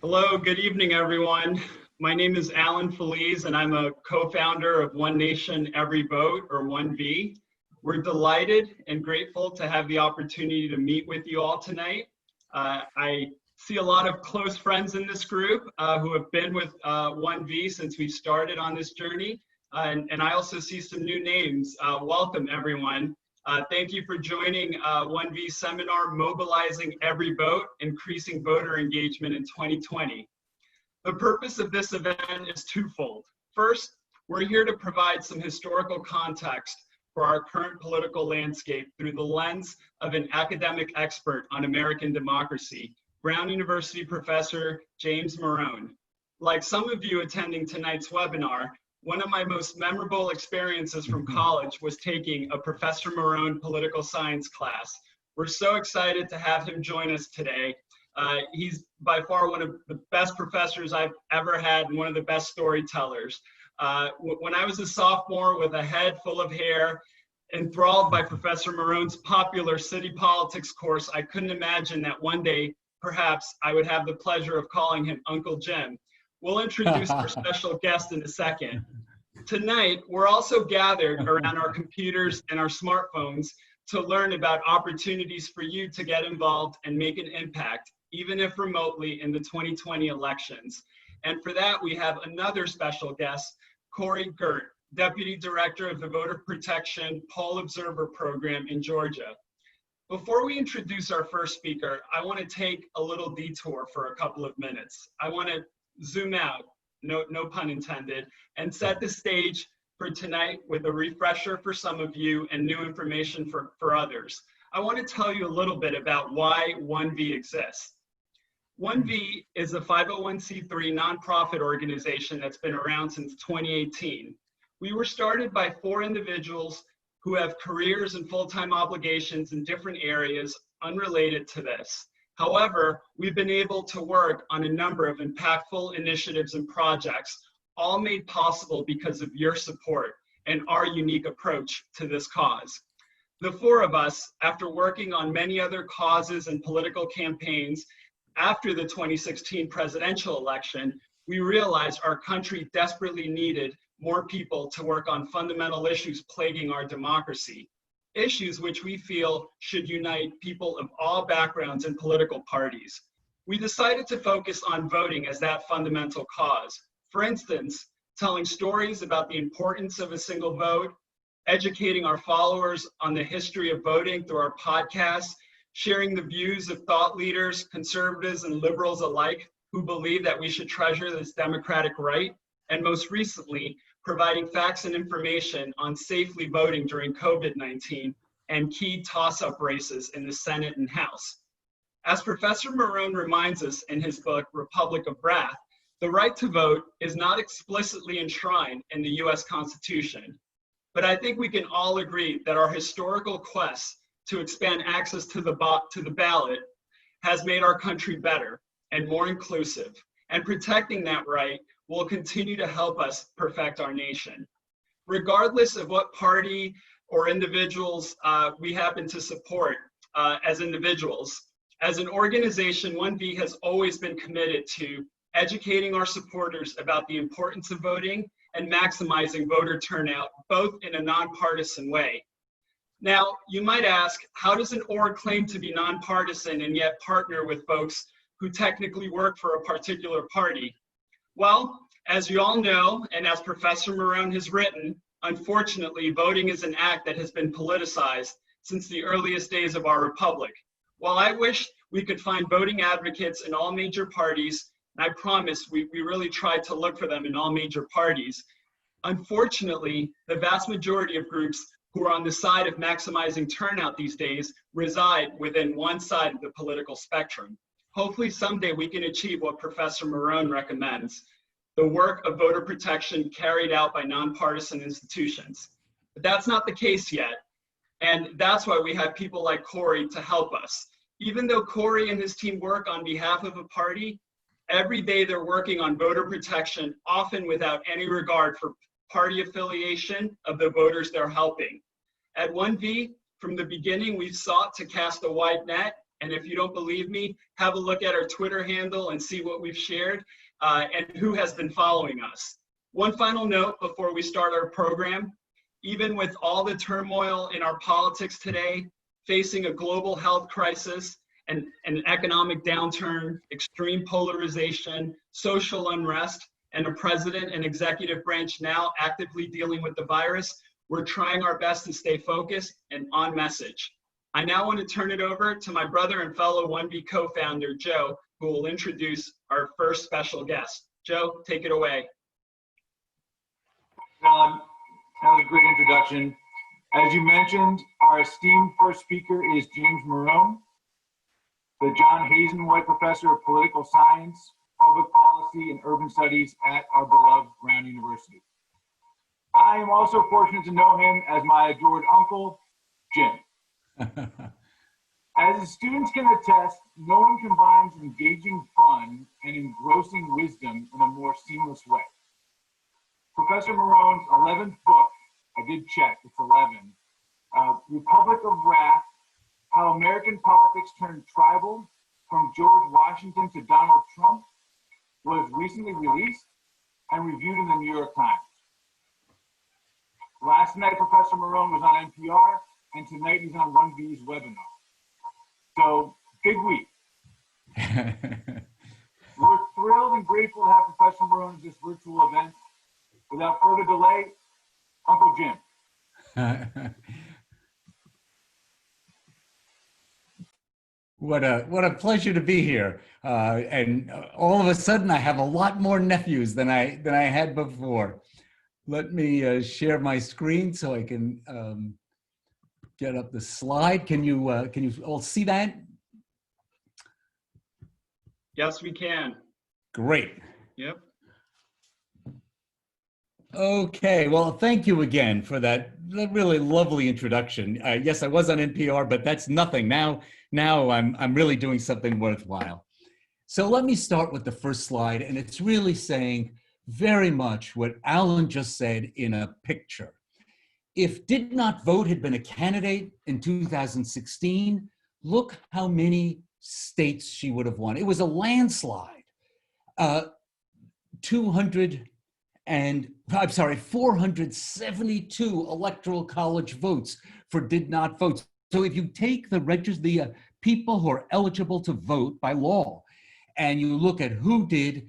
Hello, good evening, everyone. My name is Alan Feliz, and I'm a co-founder of One Nation, Every Vote, or OneV. We're delighted and grateful to have the opportunity to meet with you all tonight. I see a lot of close friends in this group who have been with OneV since we started on this journey, and I also see some new names. Welcome, everyone. Thank you for joining OneV's seminar, Mobilizing Every Vote, Increasing Voter Engagement in 2020. The purpose of this event is twofold. First, we're here to provide some historical context for our current political landscape through the lens of an academic expert on American democracy, Brown University professor James Morone. Like some of you attending tonight's webinar, one of my most memorable experiences from college was taking a Professor Morone political science class. We're so excited to have him join us today. He's by far one of the best professors I've ever had and one of the best storytellers. When I was a sophomore with a head full of hair, enthralled by Professor Morone's popular city politics course, I couldn't imagine that one day, perhaps, I would have the pleasure of calling him Uncle Jim. We'll introduce our special guest in a second. Tonight, we're also gathered around our computers and our smartphones to learn about opportunities for you to get involved and make an impact, even if remotely, in the 2020 elections. And for that, we have another special guest, Goerdt, Deputy Director of the Voter Protection Poll Observer Program in Georgia. Before we introduce our first speaker, I want to take a little detour for a couple of minutes. I want to zoom out, no pun intended, and set the stage for tonight with a refresher for some of you and new information for others. I want to tell you a little bit about why OneV exists. OneV is a 501c3 nonprofit organization that's been around since 2018. We were started by 4 individuals who have careers and full-time obligations in different areas unrelated to this. However, we've been able to work on a number of impactful initiatives and projects, all made possible because of your support and our unique approach to this cause. The 4 of us, after working on many other causes and political campaigns after the 2016 presidential election, we realized our country desperately needed more people to work on fundamental issues plaguing our democracy. Issues which we feel should unite people of all backgrounds and political parties. We decided to focus on voting as that fundamental cause. For instance, telling stories about the importance of a single vote, educating our followers on the history of voting through our podcasts, sharing the views of thought leaders, conservatives and liberals alike who believe that we should treasure this democratic right, and most recently, providing facts and information on safely voting during COVID-19 and key toss-up races in the Senate and House. As Professor Morone reminds us in his book, Republic of Wrath, the right to vote is not explicitly enshrined in the US Constitution. But I think we can all agree that our historical quest to expand access to the ballot has made our country better and more inclusive, and protecting that right will continue to help us perfect our nation. Regardless of what party or individuals we happen to support as individuals, as an organization, OneV has always been committed to educating our supporters about the importance of voting and maximizing voter turnout, both in a nonpartisan way. Now, you might ask, how does an org claim to be nonpartisan and yet partner with folks who technically work for a particular party? Well, as you all know, and as Professor Morone has written, unfortunately, voting is an act that has been politicized since the earliest days of our republic. While I wish we could find voting advocates in all major parties, and I promise we really tried to look for them in all major parties, unfortunately, the vast majority of groups who are on the side of maximizing turnout these days reside within one side of the political spectrum. Hopefully someday we can achieve what Professor Morone recommends, the work of voter protection carried out by nonpartisan institutions. But that's not the case yet, and that's why we have people like Corey to help us. Even though Corey and his team work on behalf of a party, every day they're working on voter protection, often without any regard for party affiliation of the voters they're helping. At OneV, from the beginning, we've sought to cast a wide net And if you don't believe me, have a look at our Twitter handle and see what we've shared and who has been following us. One final note before we start our program. Even with all the turmoil in our politics today, facing a global health crisis and an economic downturn, extreme polarization, social unrest, and a president and executive branch now actively dealing with the virus, we're trying our best to stay focused and on message. I now want to turn it over to my brother and fellow OneV co-founder, Joe, who will introduce our first special guest. Joe, take it away. That was a great introduction. As you mentioned, our esteemed first speaker is James Morone, the John Hazen White Professor of Political Science, Public Policy, and Urban Studies at our beloved Brown University. I am also fortunate to know him as my adored uncle, Jim. As the students can attest, no one combines engaging fun and engrossing wisdom in a more seamless way. Professor Morone's 11th book, I did check, it's 11, Republic of Wrath, How American Politics Turned Tribal from George Washington to Donald Trump, was recently released and reviewed in the New York Times. Last night, Professor Morone was on NPR, and tonight he's on OneV's webinar. So, big week. We're thrilled and grateful to have Professor Morone at this virtual event. Without further delay, Uncle Jim. What a pleasure to be here. And all of a sudden I have a lot more nephews than I had before. Let me share my screen so I can get up the slide. Can you all see that? Yes, we can. Great. Yep. Okay, well, thank you again for that really lovely introduction. Yes, I was on NPR, but that's nothing. Now I'm really doing something worthwhile. So let me start with the first slide, and it's really saying very much what Alan just said in a picture. If Did Not Vote had been a candidate in 2016, look how many states she would have won. It was a landslide. 472 electoral college votes for did not vote. So if you take the people who are eligible to vote by law, and you look at who did,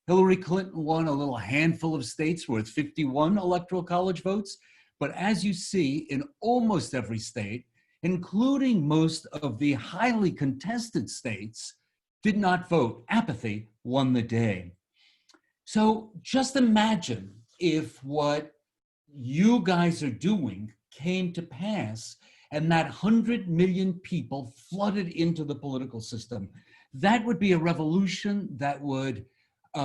Hillary Clinton won a little handful of states worth 51 electoral college votes. But as you see, in almost every state, including most of the highly contested states, did not vote. Apathy won the day. So just imagine if what you guys are doing came to pass and that 100 million people flooded into the political system. That would be a revolution that would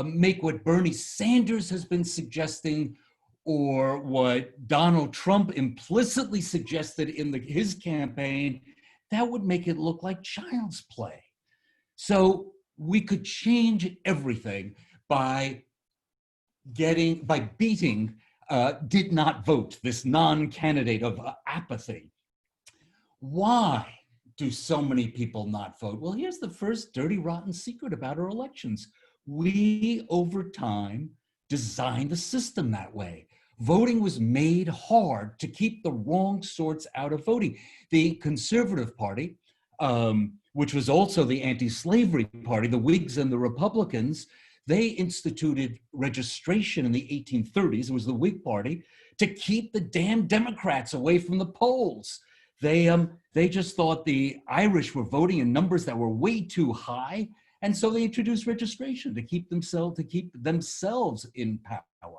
make what Bernie Sanders has been suggesting or what Donald Trump implicitly suggested in his campaign, that would make it look like child's play. So we could change everything by beating did not vote, this non-candidate of apathy. Why do so many people not vote? Well, here's the first dirty, rotten secret about our elections. We, over time, designed the system that way. Voting was made hard to keep the wrong sorts out of voting. The Conservative Party, which was also the anti-slavery party, the Whigs and the Republicans, they instituted registration in the 1830s, it was the Whig Party, to keep the damn Democrats away from the polls. They just thought the Irish were voting in numbers that were way too high, and so they introduced registration to keep themselves in power.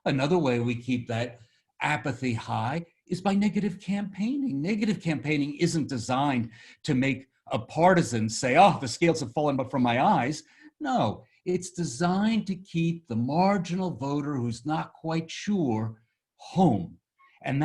Another way we keep that apathy high is by negative campaigning. Negative campaigning isn't designed to make a partisan say, oh, the scales have fallen from my eyes. No, it's designed to keep the marginal voter who's not quite sure home. And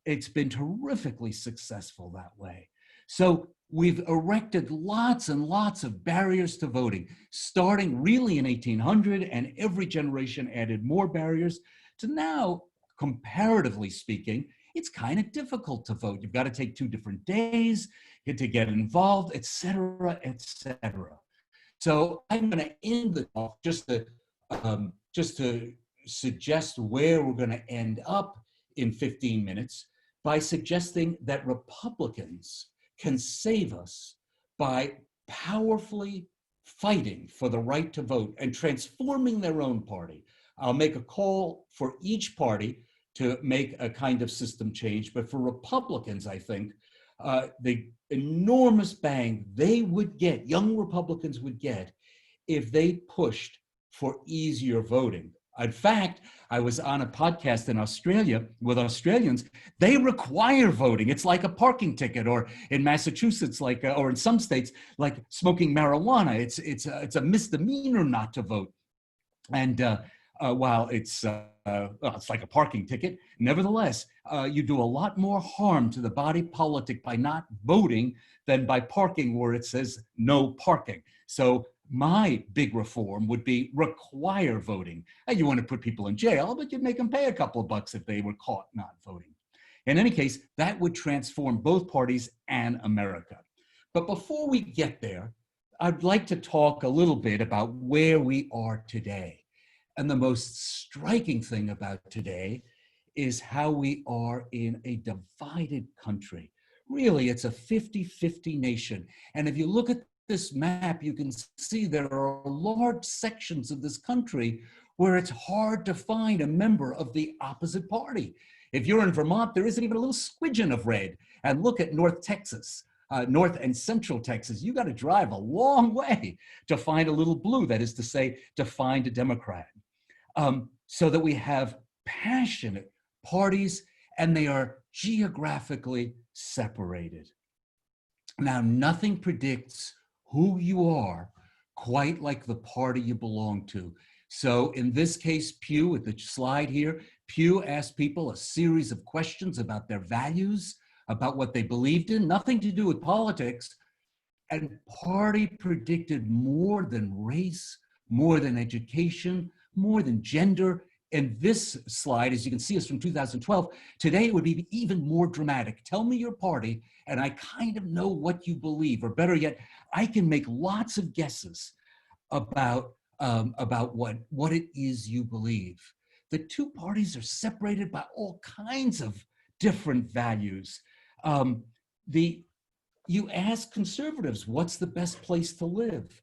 it's been terrifically successful that way. So we've erected lots and lots of barriers to voting, starting really in 1800, and every generation added more barriers to now, comparatively speaking, it's kind of difficult to vote. You've got to take 2 different days to get involved, et cetera, et cetera. So I'm going to end the talk just to suggest where we're going to end up in 15 minutes by suggesting that Republicans can save us by powerfully fighting for the right to vote and transforming their own party. I'll make a call for each party to make a kind of system change, but for Republicans, I think the enormous bang they would get, young Republicans would get, if they pushed for easier voting. In fact, I was on a podcast in Australia with Australians. They require voting. It's like a parking ticket, or in Massachusetts, like, or in some states, like smoking marijuana. It's a misdemeanor not to vote. And while it's like a parking ticket, nevertheless, you do a lot more harm to the body politic by not voting than by parking where it says no parking. So my big reform would be require voting. You want to put people in jail, but you'd make them pay a couple of bucks if they were caught not voting. In any case, that would transform both parties and America. But before we get there, I'd like to talk a little bit about where we are today. And the most striking thing about today is how we are in a divided country. Really, it's a 50-50 nation. And if you look at this map, you can see there are large sections of this country where it's hard to find a member of the opposite party. If you're in Vermont, there isn't even a little squidgen of red. And look at North Texas, North and Central Texas. You got to drive a long way to find a little blue, that is to say, to find a Democrat. So that we have passionate parties and they are geographically separated. Now, nothing predicts who you are quite like the party you belong to. So in this case, Pew, at the slide here, Pew asked people a series of questions about their values, about what they believed in, nothing to do with politics. And party predicted more than race, more than education, more than gender. And this slide, as you can see, is from 2012. Today, it would be even more dramatic. Tell me your party, and I kind of know what you believe. Or better yet, I can make lots of guesses about what it is you believe. The two parties are separated by all kinds of different values. You ask conservatives, what's the best place to live?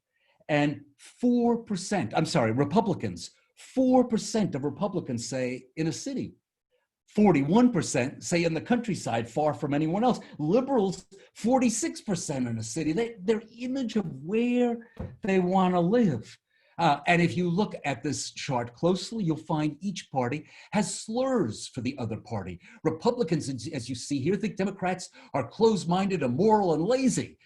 And 4%, Republicans, 4% of Republicans say in a city. 41% say in the countryside, far from anyone else. Liberals, 46% in a city. Their image of where they want to live. And if you look at this chart closely, you'll find each party has slurs for the other party. Republicans, as you see here, think Democrats are closed-minded, immoral, and lazy.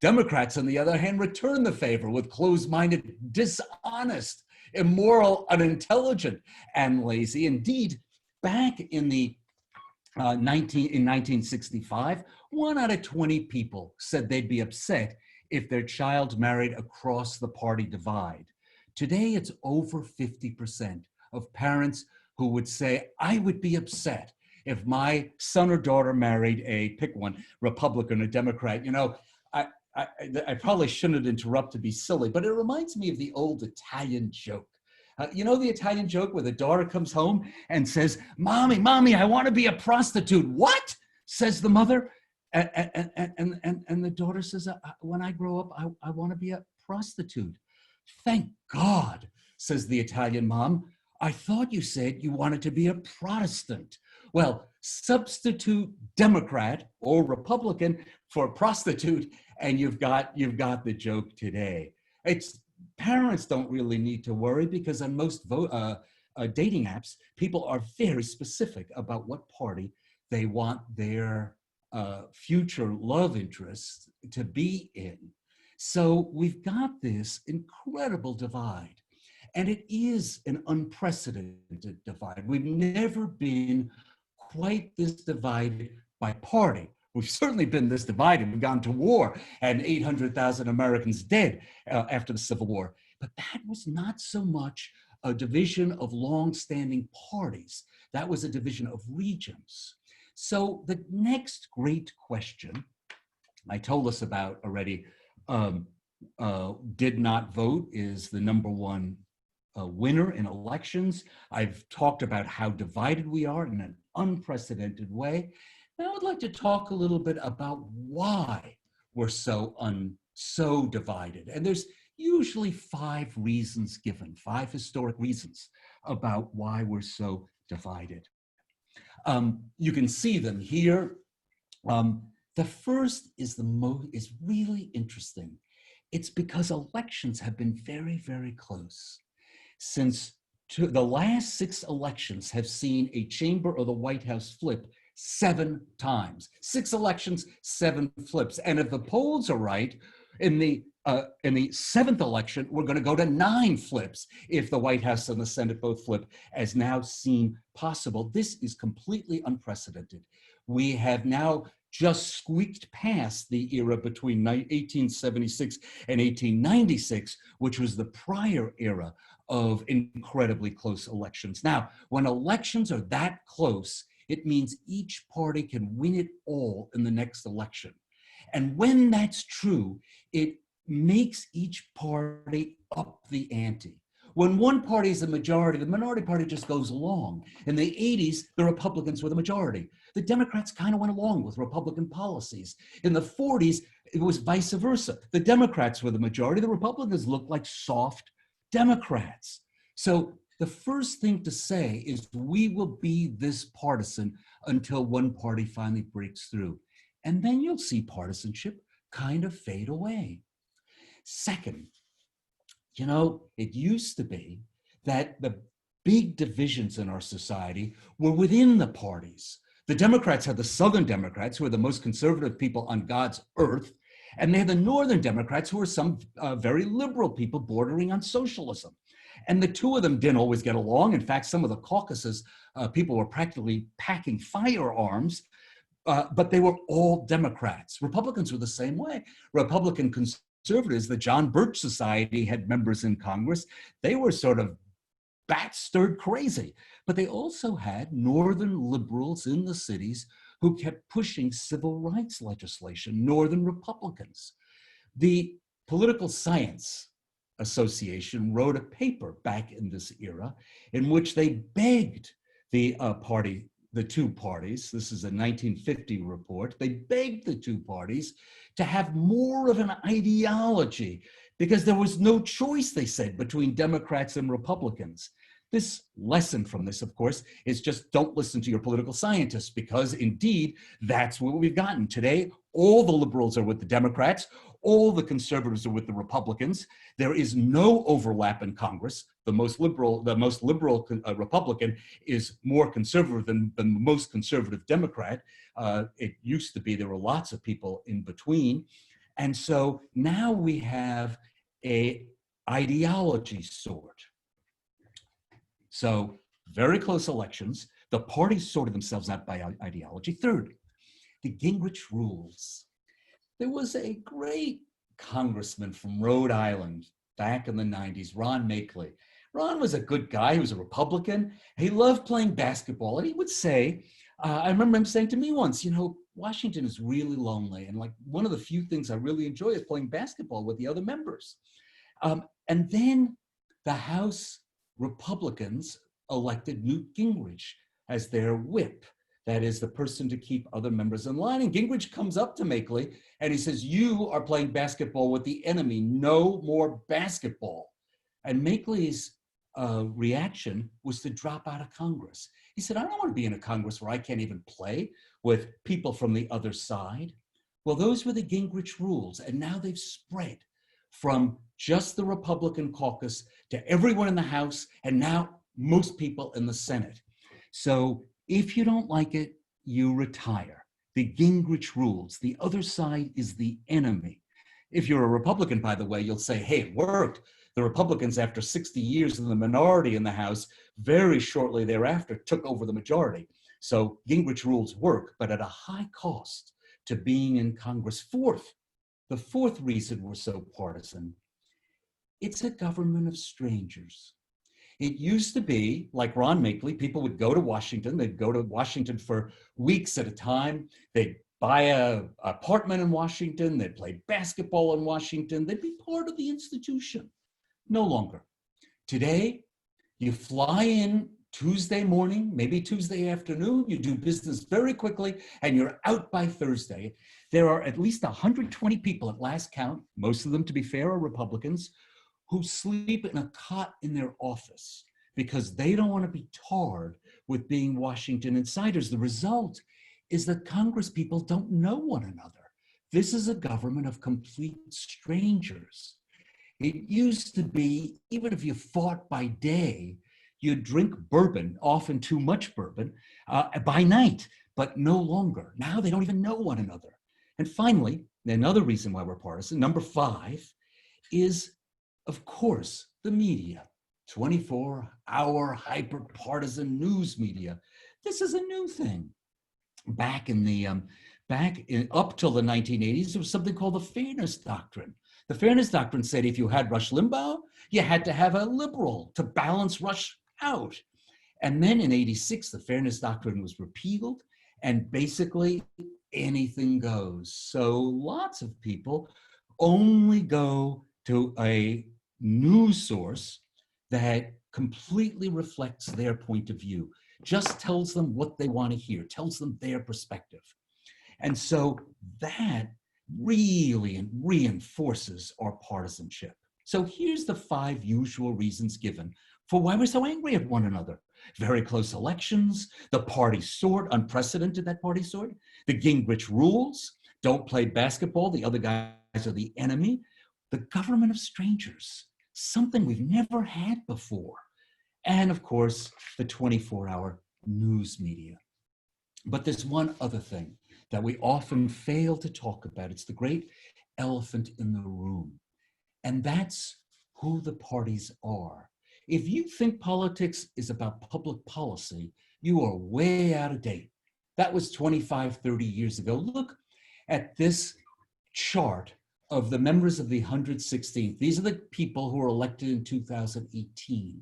Democrats, on the other hand, return the favor with closed-minded, dishonest, immoral, unintelligent, and lazy. Indeed, back in 1965, 1 out of 20 people said they'd be upset if their child married across the party divide. Today, it's over 50% of parents who would say, I would be upset if my son or daughter married pick one, Republican or Democrat. You know, I probably shouldn't interrupt to be silly, but it reminds me of the old Italian joke. You know the Italian joke where the daughter comes home and says, Mommy, I want to be a prostitute. What? Says the mother. And the daughter says, when I grow up, I want to be a prostitute. Thank God, says the Italian mom. I thought you said you wanted to be a Protestant. Well, substitute Democrat or Republican for prostitute, and you've got the joke today. Parents don't really need to worry because on most dating apps, people are very specific about what party they want their future love interests to be in. So we've got this incredible divide, and it is an unprecedented divide. We've never been quite this divided by party. We've certainly been this divided. We've gone to war and 800,000 Americans dead after the Civil War. But that was not so much a division of long-standing parties. That was a division of regions. So the next great question, I told us about already, did not vote is the #1 winner in elections. I've talked about how divided we are in an unprecedented way. Now I'd like to talk a little bit about why we're so divided. And there's usually 5 reasons given, 5 historic reasons about why we're so divided. You can see them here. The first is is really interesting. It's because elections have been very, very close. Since the last 6 elections have seen a chamber or the White House flip 7 times. 6 elections, 7 flips. And if the polls are right, in the 7th election, we're going to go to 9 flips if the White House and the Senate both flip, as now seem possible. This is completely unprecedented. We have now just squeaked past the era between 1876 and 1896, which was the prior era of incredibly close elections. Now, when elections are that close, it means each party can win it all in the next election. And when that's true, it makes each party up the ante. When one party is a majority, the minority party just goes along. In the 80s, the Republicans were the majority. The Democrats kind of went along with Republican policies. In the 40s, it was vice versa. The Democrats were the majority. The Republicans looked like soft Democrats. So the first thing to say is we will be this partisan until one party finally breaks through. And then you'll see partisanship kind of fade away. Second, you know, it used to be that the big divisions in our society were within the parties. The Democrats had the Southern Democrats, who are the most conservative people on God's earth, and they had the Northern Democrats, who are some very liberal people bordering on socialism. And the two of them didn't always get along. In fact, some of the caucuses, people were practically packing firearms, but they were all Democrats. Republicans were the same way. Republican conservatives, the John Birch Society had members in Congress. They were sort of bat-stirred crazy. But they also had Northern liberals in the cities who kept pushing civil rights legislation, Northern Republicans. The Political Science Association wrote a paper back in this era in which they begged the two parties, this is a 1950 report, they begged the two parties to have more of an ideology because there was no choice, they said, between Democrats and Republicans. This lesson from this, of course, is just don't listen to your political scientists, because indeed, that's what we've gotten. Today, all the liberals are with the Democrats, all the conservatives are with the Republicans. There is no overlap in Congress. The most liberal Republican is more conservative than the most conservative Democrat. It used to be there were lots of people in between. And so now we have a ideology sword. So very close elections. The parties sorted themselves out by ideology. Third, the Gingrich rules. There was a great congressman from Rhode Island back in the 90s, Ron Makeley. Ron was a good guy. He was a Republican. He loved playing basketball. And he would say, I remember him saying to me once, you know, Washington is really lonely. And like one of the few things I really enjoy is playing basketball with the other members. And then the House Republicans elected Newt Gingrich as their whip. That is the person to keep other members in line. And Gingrich comes up to Makeley and he says, you are playing basketball with the enemy. No more basketball. And Makeley's reaction was to drop out of Congress. He said, I don't want to be in a Congress where I can't even play with people from the other side. Well, those were the Gingrich rules. And now they've spread from just the Republican caucus to everyone in the House and now most people in the Senate. So if you don't like it, you retire. The Gingrich rules. The other side is the enemy. If you're a Republican, by the way, you'll say, hey, it worked. The Republicans, after 60 years in the minority in the House, very shortly thereafter took over the majority. So Gingrich rules work, but at a high cost to being in Congress. The fourth reason we're so partisan, it's a government of strangers. It used to be like Ron Makeley, people would go to Washington. They'd go to Washington for weeks at a time. They'd buy an apartment in Washington. They'd play basketball in Washington. They'd be part of the institution. No longer. Today, you fly in Tuesday morning, maybe Tuesday afternoon, you do business very quickly, and you're out by Thursday. There are at least 120 people at last count, most of them, to be fair, are Republicans, who sleep in a cot in their office because they don't want to be tarred with being Washington insiders. The result is that Congress people don't know one another. This is a government of complete strangers. It used to be, even if you fought by day, you'd drink bourbon, often too much bourbon, by night, but no longer. Now they don't even know one another. And finally, another reason why we're partisan, number 5, is, of course, the media. 24-hour hyper-partisan news media. This is a new thing. Up till the 1980s, there was something called the Fairness Doctrine. The Fairness Doctrine said if you had Rush Limbaugh, you had to have a liberal to balance Rush out. And then in 86, the Fairness Doctrine was repealed, and basically anything goes. So lots of people only go to a news source that completely reflects their point of view, just tells them what they want to hear, tells them their perspective. And so that really reinforces our partisanship. So here's the 5 usual reasons given for why we're so angry at one another. Very close elections, the party sort, unprecedented that party sort, the Gingrich rules, don't play basketball, the other guys are the enemy, the government of strangers, something we've never had before, and of course, the 24-hour news media. But there's one other thing that we often fail to talk about. It's the great elephant in the room, and that's who the parties are. If you think politics is about public policy, you are way out of date. That was 25, 30 years ago. Look at this chart of the members of the 116th. These are the people who were elected in 2018.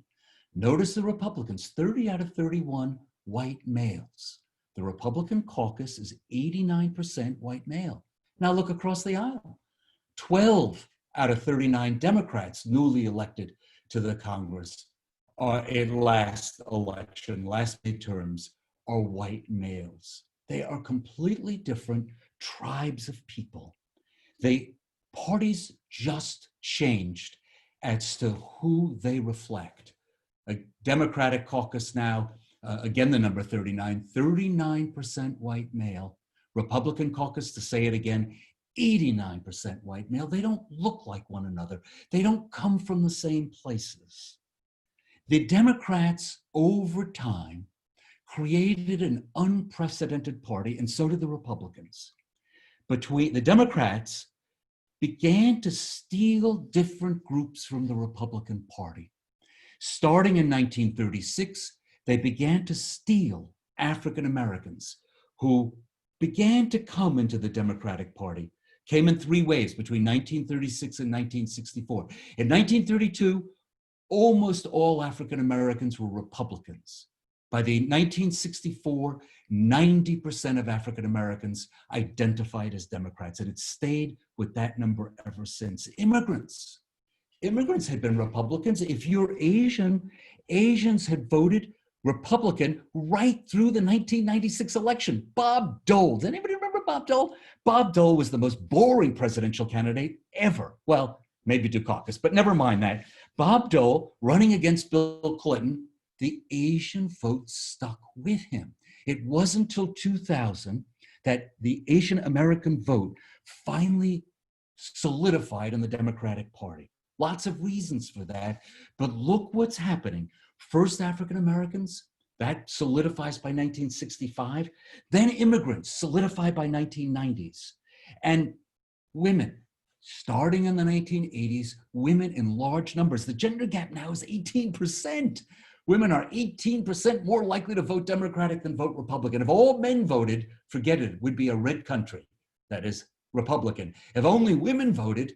Notice the Republicans, 30 out of 31 white males. The Republican caucus is 89% white male. Now look across the aisle. 12 out of 39 Democrats newly elected to the Congress in last election, last midterms, are white males. They are completely different tribes of people. Parties just changed as to who they reflect. A Democratic caucus now, again, the number 39, 39% white male. Republican caucus, to say it again, 89% white male. They don't look like one another. They don't come from the same places. The Democrats, over time, created an unprecedented party, and so did the Republicans. The Democrats began to steal different groups from the Republican Party. Starting in 1936, they began to steal African Americans who began to come into the Democratic Party, came in 3 waves between 1936 and 1964. In 1932, almost all African Americans were Republicans. By the 1964, 90% of African Americans identified as Democrats, and it stayed with that number ever since. Immigrants had been Republicans. If you're Asian, Asians had voted Republican right through the 1996 election. Bob Dole, does anybody remember Bob Dole? Bob Dole was the most boring presidential candidate ever. Well, maybe Dukakis, but never mind that. Bob Dole running against Bill Clinton, the Asian vote stuck with him. It wasn't until 2000 that the Asian American vote finally solidified in the Democratic Party. Lots of reasons for that, but look what's happening. First African Americans, that solidifies by 1965. Then immigrants, solidified by 1990s. And women, starting in the 1980s, women in large numbers. The gender gap now is 18%. Women are 18% more likely to vote Democratic than vote Republican. If all men voted, forget it, it would be a red country, that is Republican. If only women voted,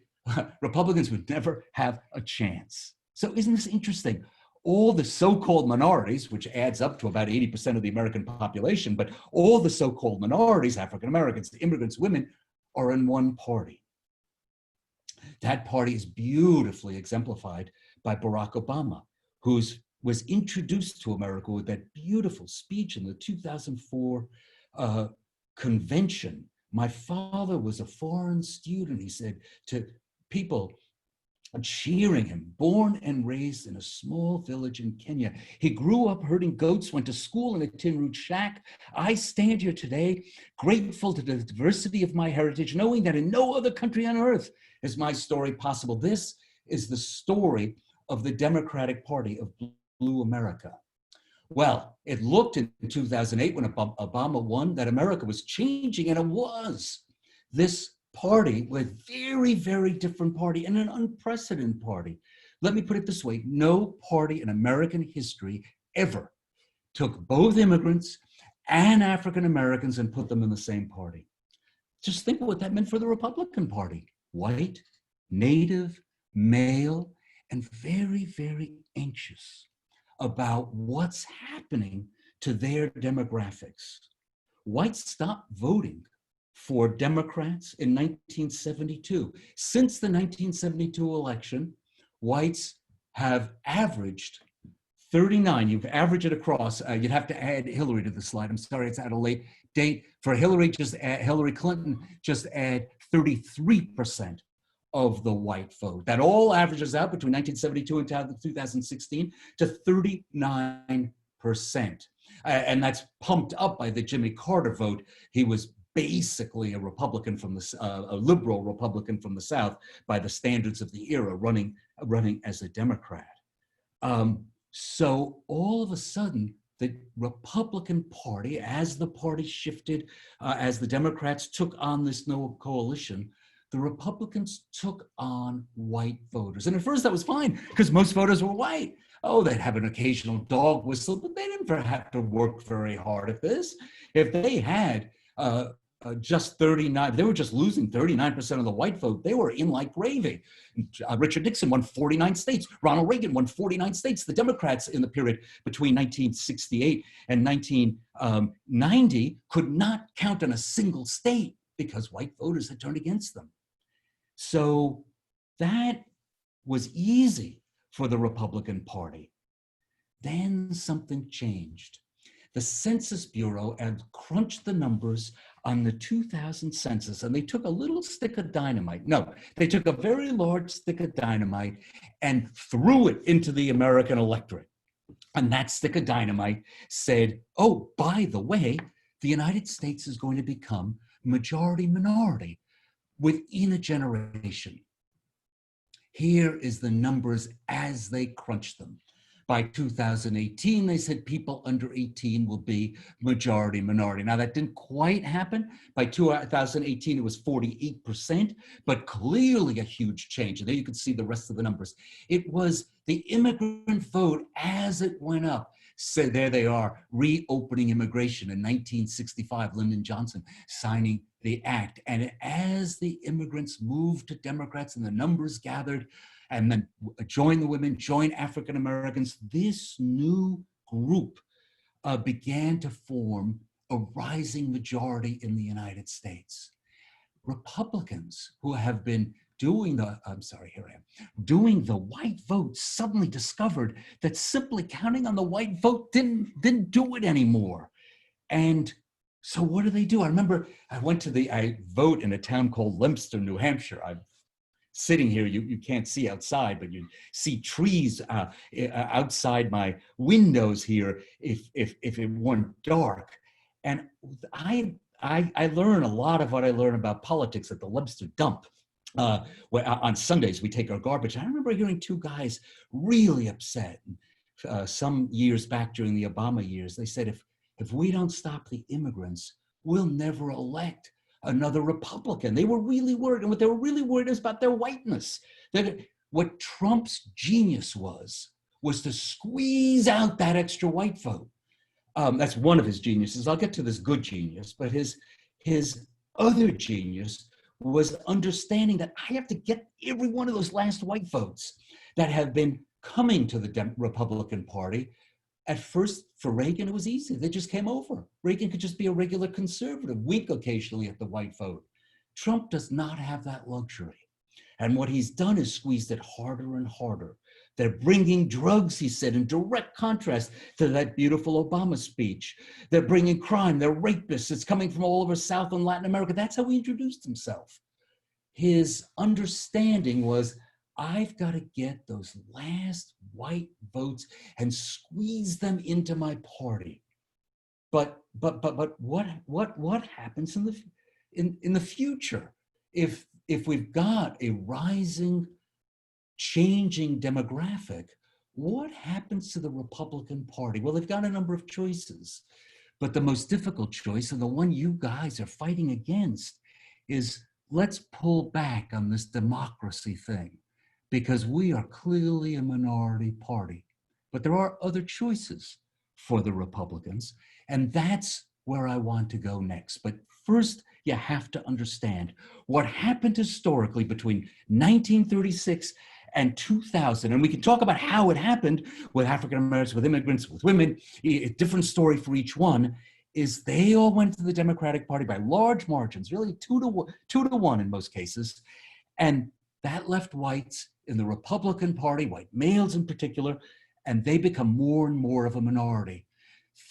Republicans would never have a chance. So isn't this interesting? all the so-called minorities, which adds up to about 80% of the American population, but all the so-called minorities, African Americans, immigrants, women, are in one party. That party is beautifully exemplified by Barack Obama, who was introduced to America with that beautiful speech in the 2004 convention. My father was a foreign student, he said, to people cheering him, born and raised in a small village in Kenya. He grew up herding goats, went to school in a tin roof shack. I stand here today grateful to the diversity of my heritage, knowing that in no other country on earth is my story possible. This is the story of the Democratic Party of Blue America. Well, it looked in 2008 when Obama won that America was changing, and it was. This party was very, very different party and an unprecedented party. Let me put it this way. No party in American history ever took both immigrants and African Americans and put them in the same party. Just think of what that meant for the Republican Party. White, native, male, and very, very anxious about what's happening to their demographics. Whites stopped voting for Democrats in 1972. Since the 1972 election, whites have averaged 39. You've averaged it across. You'd have to add Hillary to the slide. I'm sorry, it's at a late date. For Hillary, Hillary Clinton, just add 33% of the white vote. That all averages out between 1972 and 2016 to 39%. And that's pumped up by the Jimmy Carter vote. He was basically a Republican from the, a liberal Republican from the South by the standards of the era, running as a Democrat. So all of a sudden, the Republican Party, as the party shifted, as the Democrats took on this no coalition, the Republicans took on white voters. And at first that was fine because most voters were white. Oh, they'd have an occasional dog whistle, but they didn't have to work very hard at this. If they had just 39, they were just losing 39% of the white vote, they were in like gravy. Richard Nixon won 49 states. Ronald Reagan won 49 states. The Democrats in the period between 1968 and 1990 could not count on a single state because white voters had turned against them. So that was easy for the Republican Party. Then something changed. The Census Bureau had crunched the numbers on the 2000 census, and they took a little stick of dynamite. No, they took a very large stick of dynamite and threw it into the American electorate. And that stick of dynamite said, oh, by the way, the United States is going to become majority minority within a generation. Here is the numbers as they crunched them. By 2018, they said people under 18 will be majority minority. Now that didn't quite happen. By 2018, it was 48%, but clearly a huge change. And there you can see the rest of the numbers. It was the immigrant vote as it went up. So there they are, reopening immigration in 1965, Lyndon Johnson signing the act. And as the immigrants moved to Democrats and the numbers gathered, and then join the women, join African Americans, this new group began to form a rising majority in the United States. Republicans who have been doing the white vote suddenly discovered that simply counting on the white vote didn't do it anymore. And so what do they do? I remember I vote in a town called Leominster, New Hampshire. I'm sitting here, you can't see outside, but you see trees outside my windows here if it weren't dark. And I learn a lot of what I learn about politics at the Leominster dump. Where on Sundays we take our garbage. I remember hearing two guys really upset some years back during the Obama years. They said, if we don't stop the immigrants, we'll never elect another Republican. They were really worried, and what they were really worried is about their whiteness. That what Trump's genius was to squeeze out that extra white vote. That's one of his geniuses. I'll get to this good genius, but his other genius was understanding that I have to get every one of those last white votes that have been coming to the Republican Party. At first, for Reagan, it was easy. They just came over. Reagan could just be a regular conservative, wink occasionally at the white vote. Trump does not have that luxury. And what he's done is squeezed it harder and harder. They're bringing drugs, he said, in direct contrast to that beautiful Obama speech. They're bringing crime, they're rapists. It's coming from all over South and Latin America. That's how he introduced himself. His understanding was, I've got to get those last white votes and squeeze them into my party. But what happens in the future if we've got a rising, changing demographic? What happens to the Republican Party? Well, they've got a number of choices, but the most difficult choice, and the one you guys are fighting against, is let's pull back on this democracy thing, because we are clearly a minority party. But there are other choices for the Republicans, and that's where I want to go next. But first, you have to understand what happened historically between 1936 and 2000. And we can talk about how it happened with African Americans, with immigrants, with women. A different story for each one is they all went to the Democratic Party by large margins, really 2-1 in most cases. And that left whites in the Republican Party, white males in particular, and they become more and more of a minority.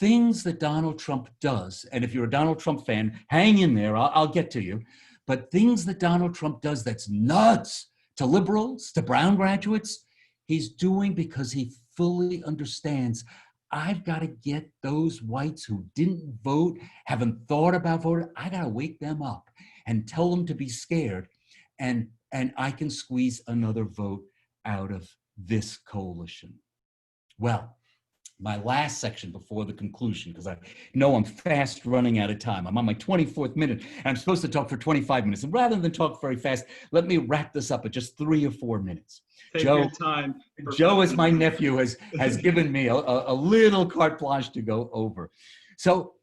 Things that Donald Trump does, and if you're a Donald Trump fan, hang in there, I'll get to you, but things that Donald Trump does that's nuts to liberals, to Brown graduates, he's doing because he fully understands, I've got to get those whites who didn't vote, haven't thought about voting, I got to wake them up and tell them to be scared, and I can squeeze another vote out of this coalition. Well, my last section before the conclusion, because I know I'm fast running out of time. I'm on my 24th minute, and I'm supposed to talk for 25 minutes. And rather than talk very fast, let me wrap this up at just 3 or 4 minutes. Take your time. Joe, as my nephew, has given me a little carte blanche to go over. So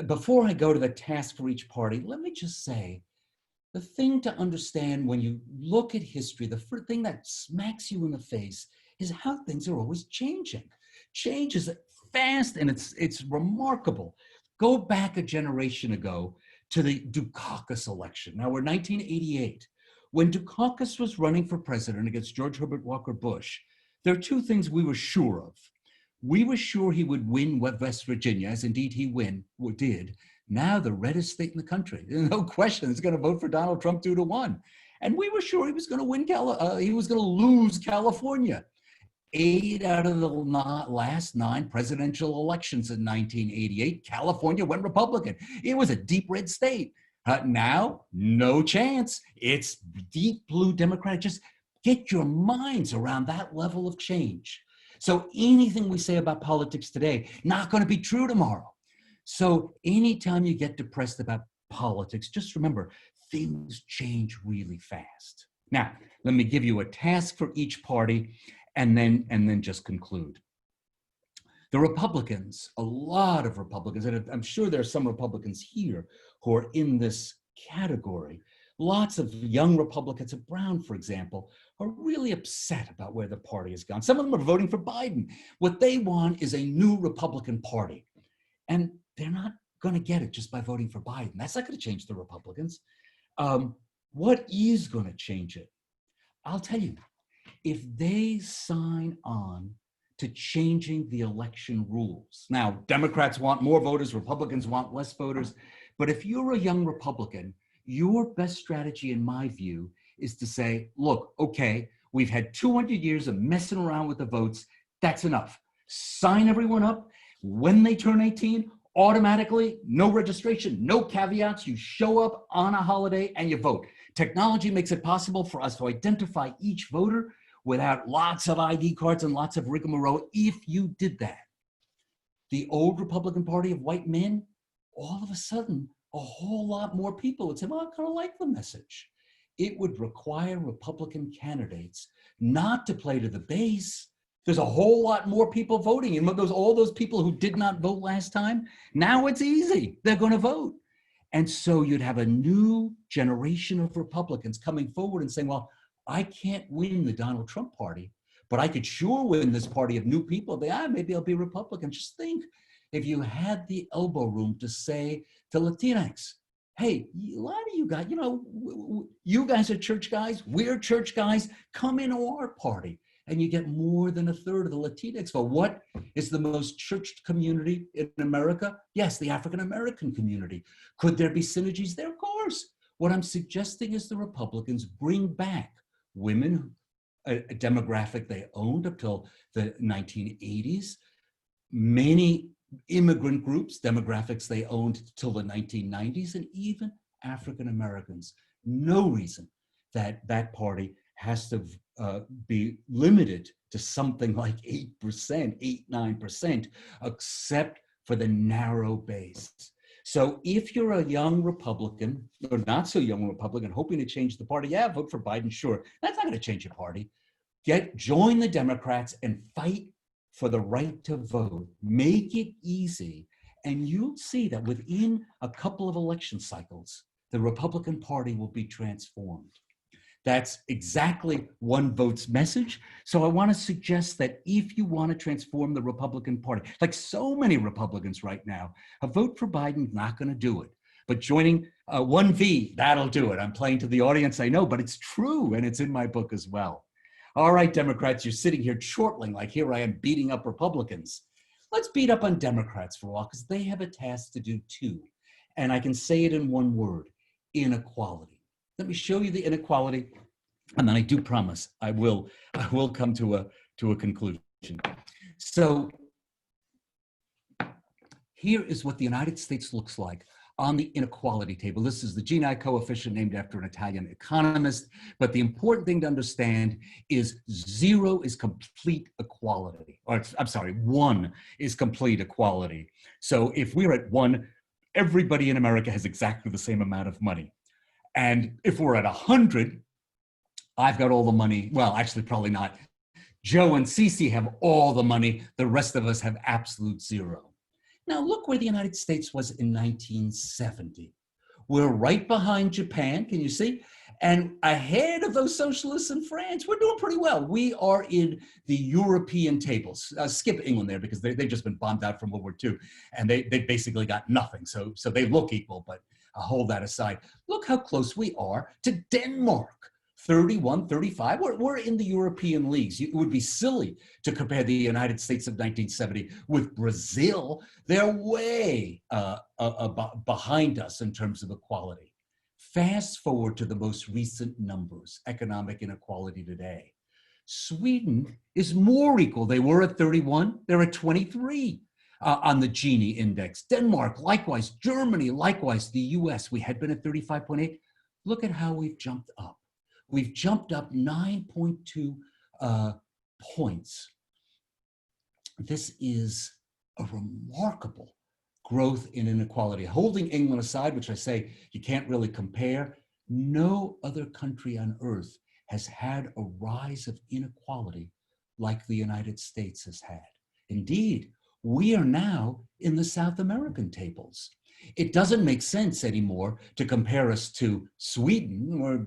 before I go to the task for each party, let me just say, the thing to understand when you look at history, the first thing that smacks you in the face is how things are always changing. Change is fast and it's remarkable. Go back a generation ago to the Dukakis election. Now we're 1988. When Dukakis was running for president against George Herbert Walker Bush, there are two things we were sure of. We were sure he would win West Virginia, as indeed he did. Now the reddest state in the country, no question, is going to vote for Donald Trump 2-1. And we were sure he was going to win, he was going to lose California. 8 out of the last 9 presidential elections in 1988, California went Republican. It was a deep red state. Now, no chance. It's deep blue Democratic. Just get your minds around that level of change. So anything we say about politics today, not going to be true tomorrow. So anytime you get depressed about politics, just remember, things change really fast. Now, let me give you a task for each party and then just conclude. The Republicans, a lot of Republicans, and I'm sure there are some Republicans here who are in this category. Lots of young Republicans, Brown, for example, are really upset about where the party has gone. Some of them are voting for Biden. What they want is a new Republican Party. And they're not going to get it just by voting for Biden. That's not going to change the Republicans. What is going to change it? I'll tell you, if they sign on to changing the election rules. Now, Democrats want more voters, Republicans want less voters. But if you're a young Republican, your best strategy, in my view, is to say, look, okay, we've had 200 years of messing around with the votes. That's enough. Sign everyone up. When they turn 18, automatically, no registration, no caveats. You show up on a holiday and you vote. Technology makes it possible for us to identify each voter without lots of ID cards and lots of rigmarole. If you did that, the old Republican Party of white men, all of a sudden, a whole lot more people would say, well, I kind of like the message. It would require Republican candidates not to play to the base. There's a whole lot more people voting. And all those people who did not vote last time, now it's easy. They're going to vote. And so you'd have a new generation of Republicans coming forward and saying, well, I can't win the Donald Trump party, but I could sure win this party of new people. Maybe I'll be Republican. Just think, if you had the elbow room to say to Latinx, hey, a lot of you guys, you guys are church guys, we're church guys, come into our party. And you get more than a third of the Latinx vote. What is the most churched community in America? Yes, the African-American community. Could there be synergies there? Of course. What I'm suggesting is the Republicans bring back women, a demographic they owned up till the 1980s, many immigrant groups, demographics they owned till the 1990s, and even African Americans. No reason that that party has to be limited to something like 8%, 9%, except for the narrow base. So if you're a young Republican, or not so young Republican, hoping to change the party, yeah, vote for Biden, sure. That's not gonna change your party. Join the Democrats and fight for the right to vote. Make it easy. And you'll see that within a couple of election cycles, the Republican Party will be transformed. That's exactly OneVote's message. So I want to suggest that if you want to transform the Republican Party, like so many Republicans right now, a vote for Biden not going to do it. But joining OneV, that'll do it. I'm playing to the audience, I know, but it's true, and it's in my book as well. All right, Democrats, you're sitting here chortling like here I am beating up Republicans. Let's beat up on Democrats for a while, because they have a task to do too. And I can say it in one word: inequality. Let me show you the inequality, and then I do promise I will come to a conclusion. So here is what the United States looks like on the inequality table. This is the Gini coefficient, named after an Italian economist. But the important thing to understand is 0 is complete equality. Or I'm sorry, 1 is complete equality. So if we're at 1, everybody in America has exactly the same amount of money. And if we're at 100, I've got all the money. Well, actually, probably not. Joe and Cece have all the money. The rest of us have absolute 0. Now, look where the United States was in 1970. We're right behind Japan, can you see? And ahead of those socialists in France. We're doing pretty well. We are in the European tables. Skip England there, because they've just been bombed out from World War II, and they basically got nothing. So they look equal, but I'll hold that aside. Look how close we are to Denmark. 31, 35, we're in the European leagues. It would be silly to compare the United States of 1970 with Brazil. They're way behind us in terms of equality. Fast forward to the most recent numbers, economic inequality today. Sweden is more equal. They were at 31, they're at 23 on the Gini index. Denmark, likewise. Germany, likewise. The US, we had been at 35.8. Look at how we've jumped up. We've jumped up 9.2 points. This is a remarkable growth in inequality. Holding England aside, which I say you can't really compare, no other country on earth has had a rise of inequality like the United States has had. Indeed, we are now in the South American tables. It doesn't make sense anymore to compare us to Sweden, where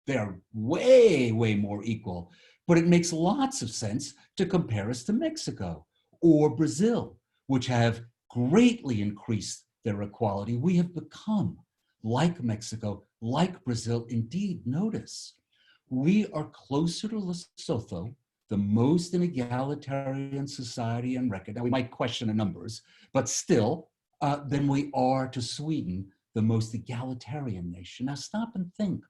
they're way, way more equal. But it makes lots of sense to compare us to Mexico or Brazil, which have greatly increased their equality. We have become like Mexico, like Brazil. Indeed, notice, we are closer to Lesotho, the most egalitarian society on record. Now, we might question the numbers, but still, than we are to Sweden, the most egalitarian nation. Now, stop and think.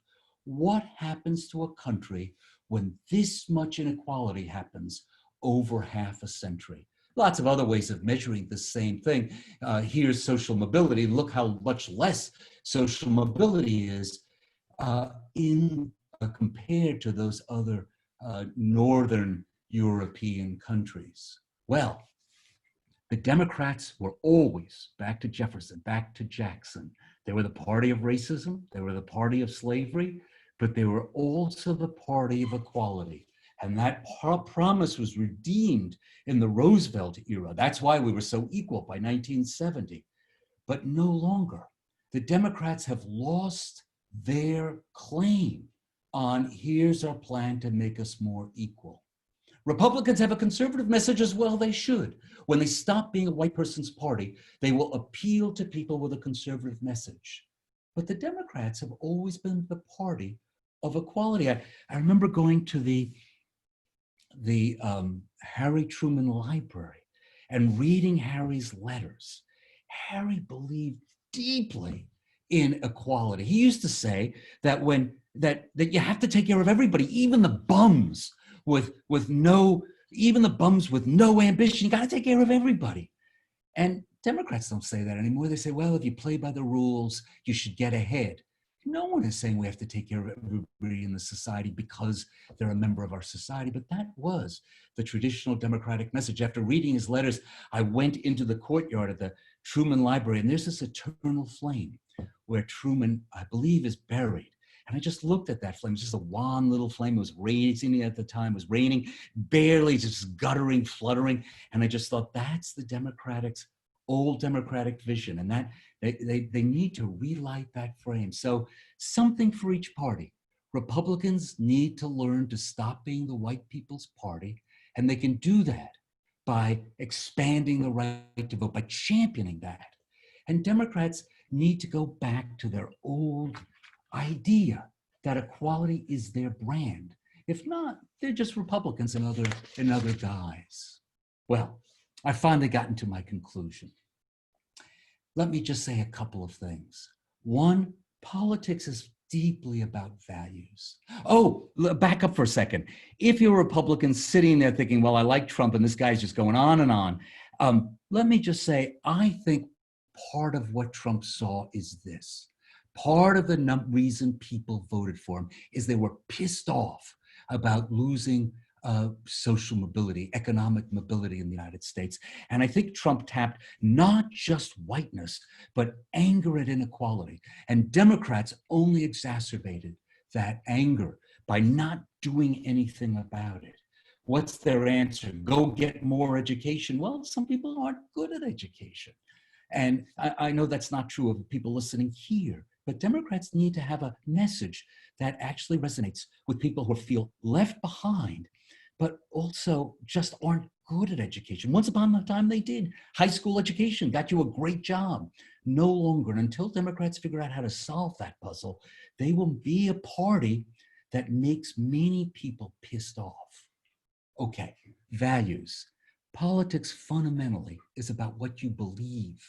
What happens to a country when this much inequality happens over half a century? Lots of other ways of measuring the same thing. Here's social mobility. Look how much less social mobility is compared to those other Northern European countries. Well, the Democrats were always, back to Jefferson, back to Jackson, they were the party of racism, they were the party of slavery, but they were also the party of equality. And that promise was redeemed in the Roosevelt era. That's why we were so equal by 1970, but no longer. The Democrats have lost their claim on here's our plan to make us more equal. Republicans have a conservative message as well. They should. When they stop being a white person's party, they will appeal to people with a conservative message. But the Democrats have always been the party of equality. I remember going to the Harry Truman Library and reading Harry's letters. Harry believed deeply in equality. He used to say that that you have to take care of everybody, even the bums with no ambition. You got to take care of everybody. And Democrats don't say that anymore. They say, well, if you play by the rules, you should get ahead. No one is saying we have to take care of everybody in the society because they're a member of our society, but that was the traditional Democratic message. After reading his letters, I went into the courtyard of the Truman Library, and there's this eternal flame where Truman, I believe, is buried. And I just looked at that flame. It was just a wan little flame. It was raining at the time. It was raining, barely, just guttering, fluttering. And I just thought, that's the old Democratic vision. And that they need to relight that flame. So something for each party. Republicans need to learn to stop being the white people's party. And they can do that by expanding the right to vote, by championing that. And Democrats need to go back to their old idea that equality is their brand. If not, they're just Republicans and other guys. Well, I finally gotten to my conclusion. Let me just say a couple of things. One, politics is deeply about values. Oh, back up for a second. If you're a Republican sitting there thinking, well, I like Trump and this guy's just going on and on, let me just say, I think part of what Trump saw is this. Part of the reason people voted for him is they were pissed off about losing social mobility, economic mobility in the United States. And I think Trump tapped not just whiteness, but anger at inequality. And Democrats only exacerbated that anger by not doing anything about it. What's their answer? Go get more education. Well, some people aren't good at education. And I know that's not true of people listening here, but Democrats need to have a message that actually resonates with people who feel left behind, but also just aren't good at education. Once upon a time they did. High school education got you a great job. No longer. And until Democrats figure out how to solve that puzzle, they will be a party that makes many people pissed off. Okay, values. Politics fundamentally is about what you believe.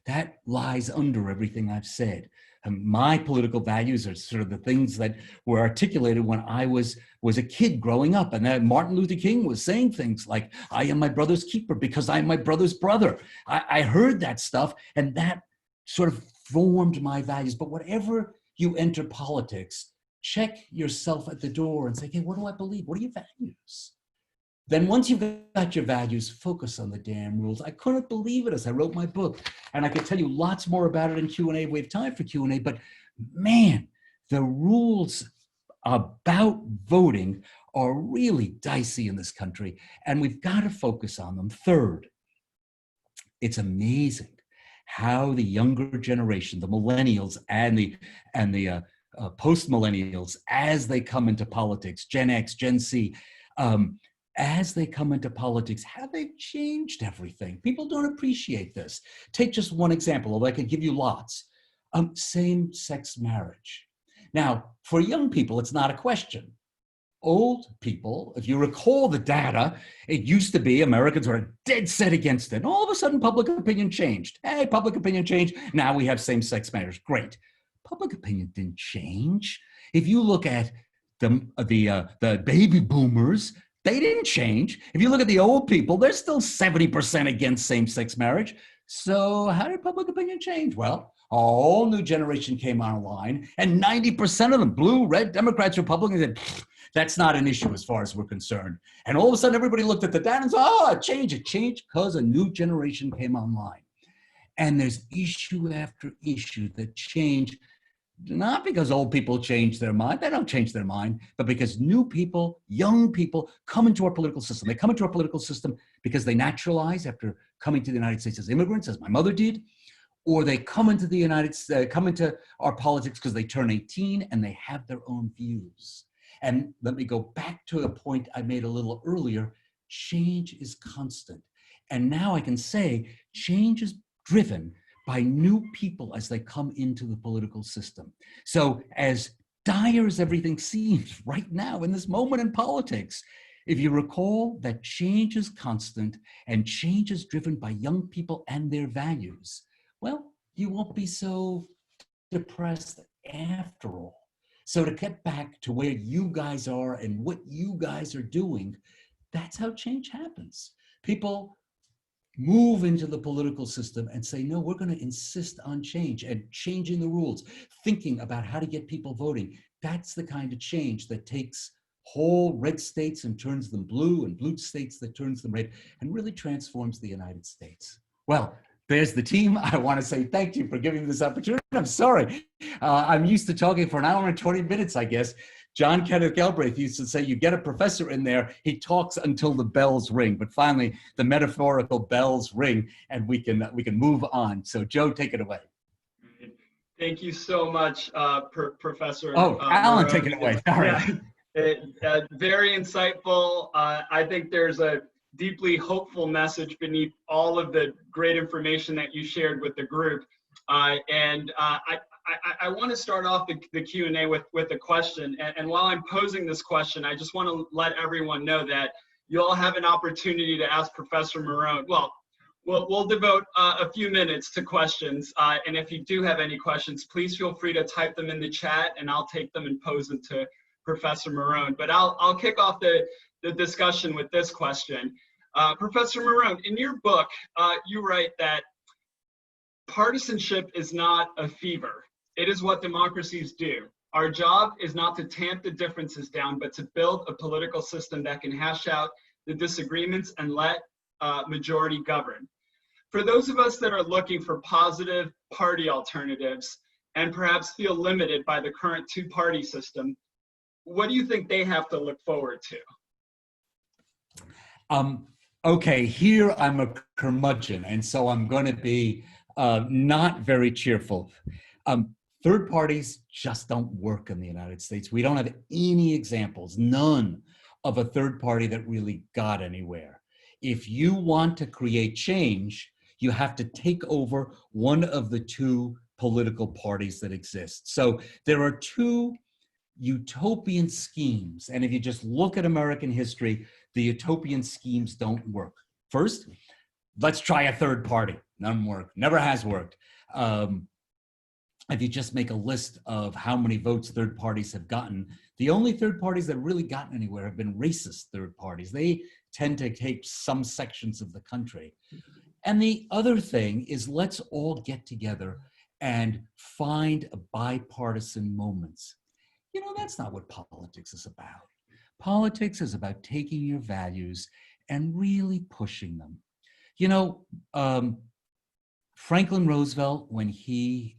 That lies under everything I've said. My political values are sort of the things that were articulated when I was a kid growing up. And then Martin Luther King was saying things like, I am my brother's keeper because I am my brother's brother. I heard that stuff and that sort of formed my values. But whatever you enter politics, check yourself at the door and say, okay, what do I believe? What are your values? Then once you've got your values, focus on the damn rules. I couldn't believe it as I wrote my book. And I could tell you lots more about it in Q&A. We have time for Q&A, but man, the rules about voting are really dicey in this country, and we've got to focus on them. Third, it's amazing how the younger generation, the millennials and the post-millennials, as they come into politics, Gen X, Gen Z, as they come into politics, how they've changed everything. People don't appreciate this. Take just one example, although I could give you lots. Same-sex marriage. Now, for young people, it's not a question. Old people, if you recall the data, it used to be Americans were dead set against it. And all of a sudden, public opinion changed. Hey, public opinion changed. Now we have same-sex marriage. Great. Public opinion didn't change. If you look at the baby boomers, they didn't change. If you look at the old people, they're still 70% against same-sex marriage. So how did public opinion change? Well, a whole new generation came online, and 90% of them, blue, red, Democrats, Republicans, said, that's not an issue as far as we're concerned. And all of a sudden, everybody looked at the data and said, oh, it changed. It changed because a new generation came online. And there's issue after issue that change, not because old people change their mind, they don't change their mind, but because new people, young people come into our political system. They come into our political system because they naturalize after coming to the United States as immigrants, as my mother did, or they come into our politics because they turn 18 and they have their own views. And let me go back to a point I made a little earlier. Change is constant. And now I can say change is driven by new people as they come into the political system. So as dire as everything seems right now in this moment in politics, if you recall that change is constant and change is driven by young people and their values, well, you won't be so depressed after all. So to get back to where you guys are and what you guys are doing, that's how change happens. People move into the political system and say, no, we're going to insist on change and changing the rules, thinking about how to get people voting. That's the kind of change that takes whole red states and turns them blue, and blue states that turns them red, and really transforms the United States. Well, there's the team. I want to say thank you for giving me this opportunity. I'm sorry. I'm used to talking for an hour and 20 minutes, I guess. John Kenneth Galbraith used to say, you get a professor in there, he talks until the bells ring. But finally, the metaphorical bells ring, and we can move on. So Joe, take it away. Thank you so much, Professor. Oh, Alan, Morone. take it away. Sorry. Yeah, very insightful. I think there's a deeply hopeful message beneath all of the great information that you shared with the group. I want to start off the Q&A with a question. And while I'm posing this question, I just want to let everyone know that you all have an opportunity to ask Professor Morone. Well, we'll devote a few minutes to questions. And if you do have any questions, please feel free to type them in the chat, and I'll take them and pose them to Professor Morone. But I'll kick off the discussion with this question. Professor Morone, in your book, you write that partisanship is not a fever. It is what democracies do. Our job is not to tamp the differences down, but to build a political system that can hash out the disagreements and let majority govern. For those of us that are looking for positive party alternatives and perhaps feel limited by the current two-party system, what do you think they have to look forward to? Okay, here I'm a curmudgeon, and so I'm going to be not very cheerful. Third parties just don't work in the United States. We don't have any examples, none, of a third party that really got anywhere. If you want to create change, you have to take over one of the two political parties that exist. So there are two utopian schemes. And if you just look at American history, the utopian schemes don't work. First, let's try a third party. None work, never has worked. If you just make a list of how many votes third parties have gotten, the only third parties that have really gotten anywhere have been racist third parties. They tend to take some sections of the country. And the other thing is, let's all get together and find a bipartisan moments. You know, that's not what politics is about. Politics is about taking your values and really pushing them. You know, Franklin Roosevelt, when he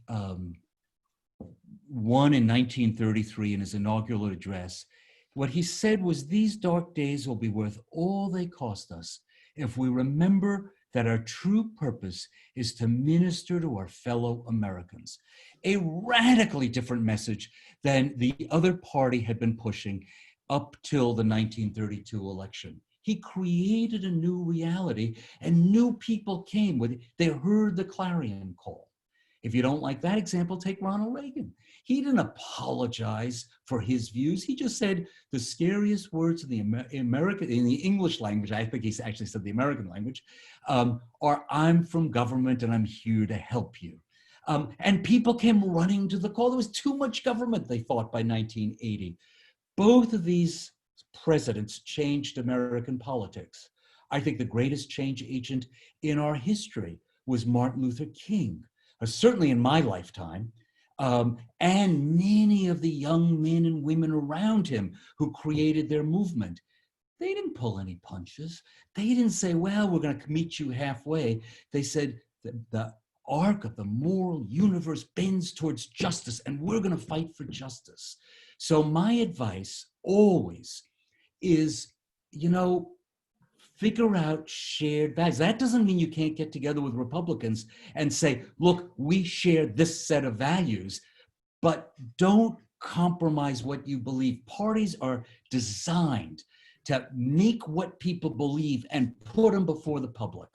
won in 1933 in his inaugural address, what he said was, these dark days will be worth all they cost us if we remember that our true purpose is to minister to our fellow Americans. A radically different message than the other party had been pushing up till the 1932 election. He created a new reality, and new people came with it. They heard the clarion call. If you don't like that example, take Ronald Reagan. He didn't apologize for his views. He just said the scariest words in the English language, I think he actually said the American language, are, I'm from government and I'm here to help you. And people came running to the call. There was too much government, they thought, by 1980. Both of these presidents changed American politics. I think the greatest change agent in our history was Martin Luther King, certainly in my lifetime, and many of the young men and women around him who created their movement. They didn't pull any punches. They didn't say, well, we're going to meet you halfway. They said, the arc of the moral universe bends towards justice, and we're going to fight for justice. So my advice always is, you know, figure out shared values. That doesn't mean you can't get together with Republicans and say, look, we share this set of values, but don't compromise what you believe. Parties are designed to make what people believe and put them before the public.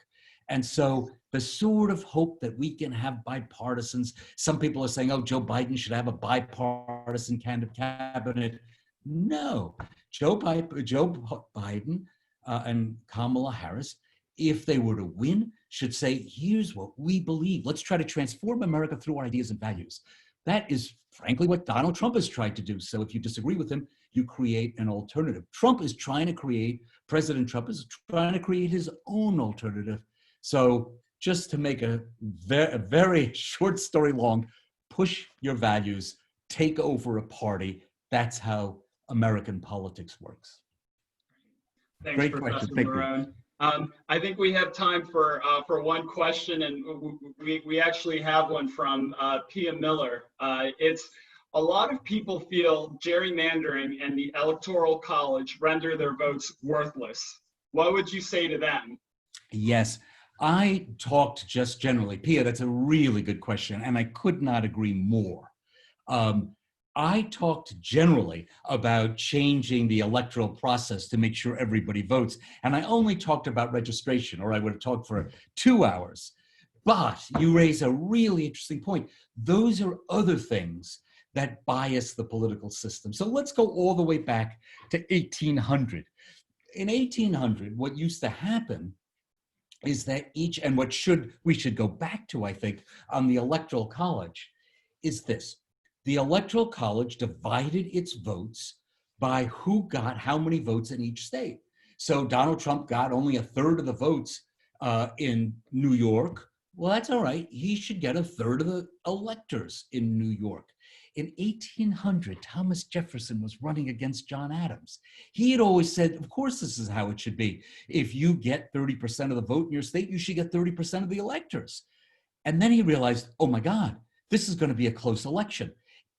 And so the sort of hope that we can have bipartisans, some people are saying, oh, Joe Biden should have a bipartisan kind of cabinet. No, Joe Biden and Kamala Harris, if they were to win, should say, here's what we believe. Let's try to transform America through our ideas and values. That is, frankly, what Donald Trump has tried to do. So if you disagree with him, you create an alternative. President Trump is trying to create his own alternative. So just to make a very short story long, push your values, take over a party. That's how American politics works. Thanks, Great Professor question. Thank Morone. I think we have time for one question, and we actually have one from Pia Miller. It's a lot of people feel gerrymandering and the Electoral College render their votes worthless. What would you say to them? Yes, I talked just generally. Pia, that's a really good question, and I could not agree more. I talked generally about changing the electoral process to make sure everybody votes. And I only talked about registration, or I would have talked for 2 hours. But you raise a really interesting point. Those are other things that bias the political system. So let's go all the way back to 1800. In 1800, what used to happen is that we should go back to, I think, on the Electoral College, is this. The Electoral College divided its votes by who got how many votes in each state. So Donald Trump got only a third of the votes in New York. Well, that's all right. He should get a third of the electors in New York. In 1800, Thomas Jefferson was running against John Adams. He had always said, of course, this is how it should be. If you get 30% of the vote in your state, you should get 30% of the electors. And then he realized, oh my God, this is going to be a close election.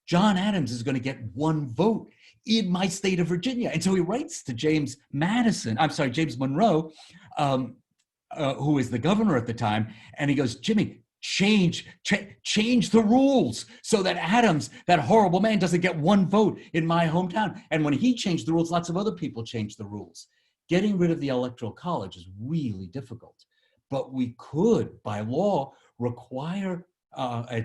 John Adams is going to get one vote in my state of Virginia. And so he writes to James Monroe, who is the governor at the time. And he goes, Jimmy, change the rules so that Adams, that horrible man, doesn't get one vote in my hometown. And when he changed the rules, lots of other people changed the rules. Getting rid of the Electoral College is really difficult. But we could, by law,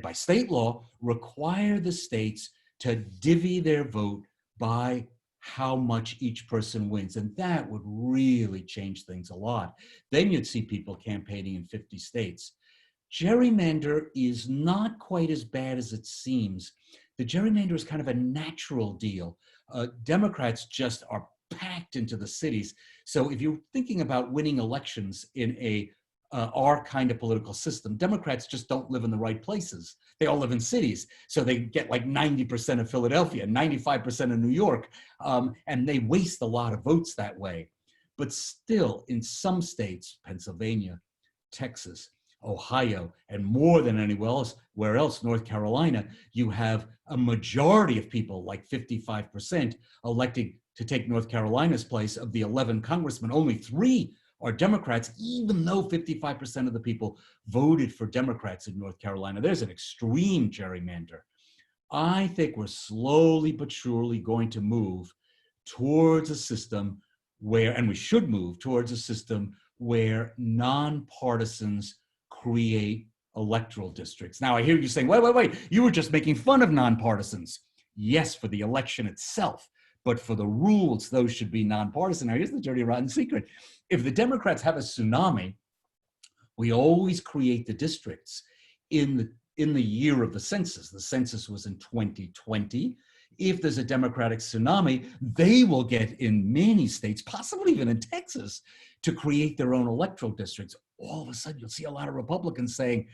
by state law, require the states to divvy their vote by how much each person wins. And that would really change things a lot. Then you'd see people campaigning in 50 states. Gerrymander is not quite as bad as it seems. The gerrymander is kind of a natural deal. Democrats just are packed into the cities. So if you're thinking about winning elections in our kind of political system, Democrats just don't live in the right places. They all live in cities. So they get like 90% of Philadelphia, 95% of New York, and they waste a lot of votes that way. But still, in some states, Pennsylvania, Texas, Ohio, and more than anywhere else, North Carolina, you have a majority of people, like 55%, electing to take North Carolina's place. Of the 11 congressmen, only 3 are Democrats, even though 55% of the people voted for Democrats in North Carolina. There's an extreme gerrymander. I think we're slowly but surely going to move towards a system where, and we should move towards a system where nonpartisans create electoral districts. Now, I hear you saying, wait, you were just making fun of nonpartisans. Yes, for the election itself, but for the rules, those should be nonpartisan. Now, here's the dirty, rotten secret. If the Democrats have a tsunami, we always create the districts in the year of the census. The census was in 2020. If there's a Democratic tsunami, they will get in many states, possibly even in Texas, to create their own electoral districts. All of a sudden, you'll see a lot of Republicans saying,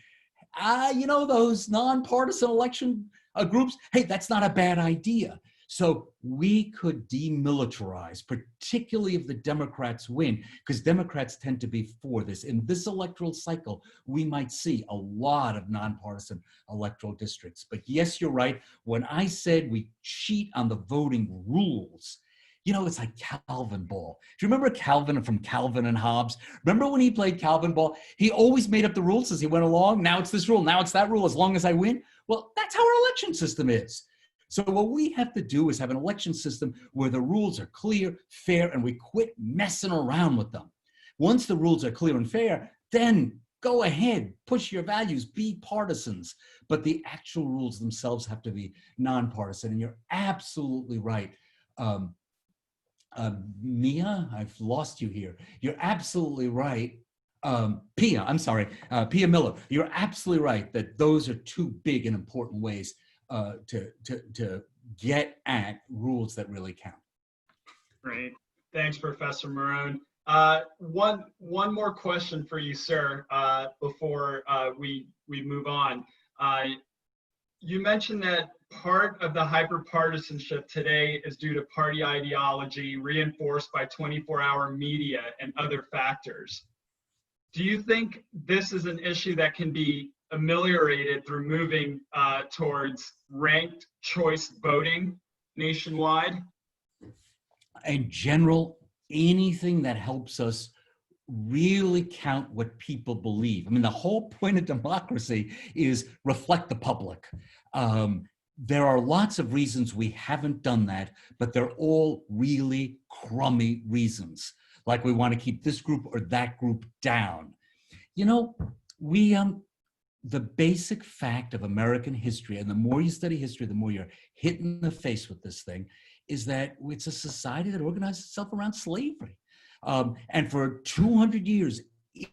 those nonpartisan election groups, hey, that's not a bad idea. So we could demilitarize, particularly if the Democrats win, because Democrats tend to be for this. In this electoral cycle, we might see a lot of nonpartisan electoral districts. But yes, you're right. When I said we cheat on the voting rules, it's like Calvin ball. Do you remember Calvin from Calvin and Hobbes? Remember when he played Calvin ball? He always made up the rules as he went along. Now it's this rule, now it's that rule, as long as I win. Well, that's how our election system is. So what we have to do is have an election system where the rules are clear, fair, and we quit messing around with them. Once the rules are clear and fair, then go ahead, push your values, be partisans. But the actual rules themselves have to be nonpartisan. And you're absolutely right. Mia, I've lost you here. You're absolutely right. Pia, I'm sorry, Pia Miller. You're absolutely right that those are two big and important ways to get at rules that really count. Great. Thanks, Professor Morone. One more question for you, sir, before we move on. You mentioned that part of the hyperpartisanship today is due to party ideology reinforced by 24-hour media and other factors. Do you think this is an issue that can be ameliorated through moving towards ranked choice voting nationwide? In general, anything that helps us really count what people believe. I mean, the whole point of democracy is reflect the public. There are lots of reasons we haven't done that, but they're all really crummy reasons. Like we want to keep this group or that group down. You know, the basic fact of American history, and the more you study history, the more you're hit in the face with this thing, is that it's a society that organized itself around slavery. And for 200 years,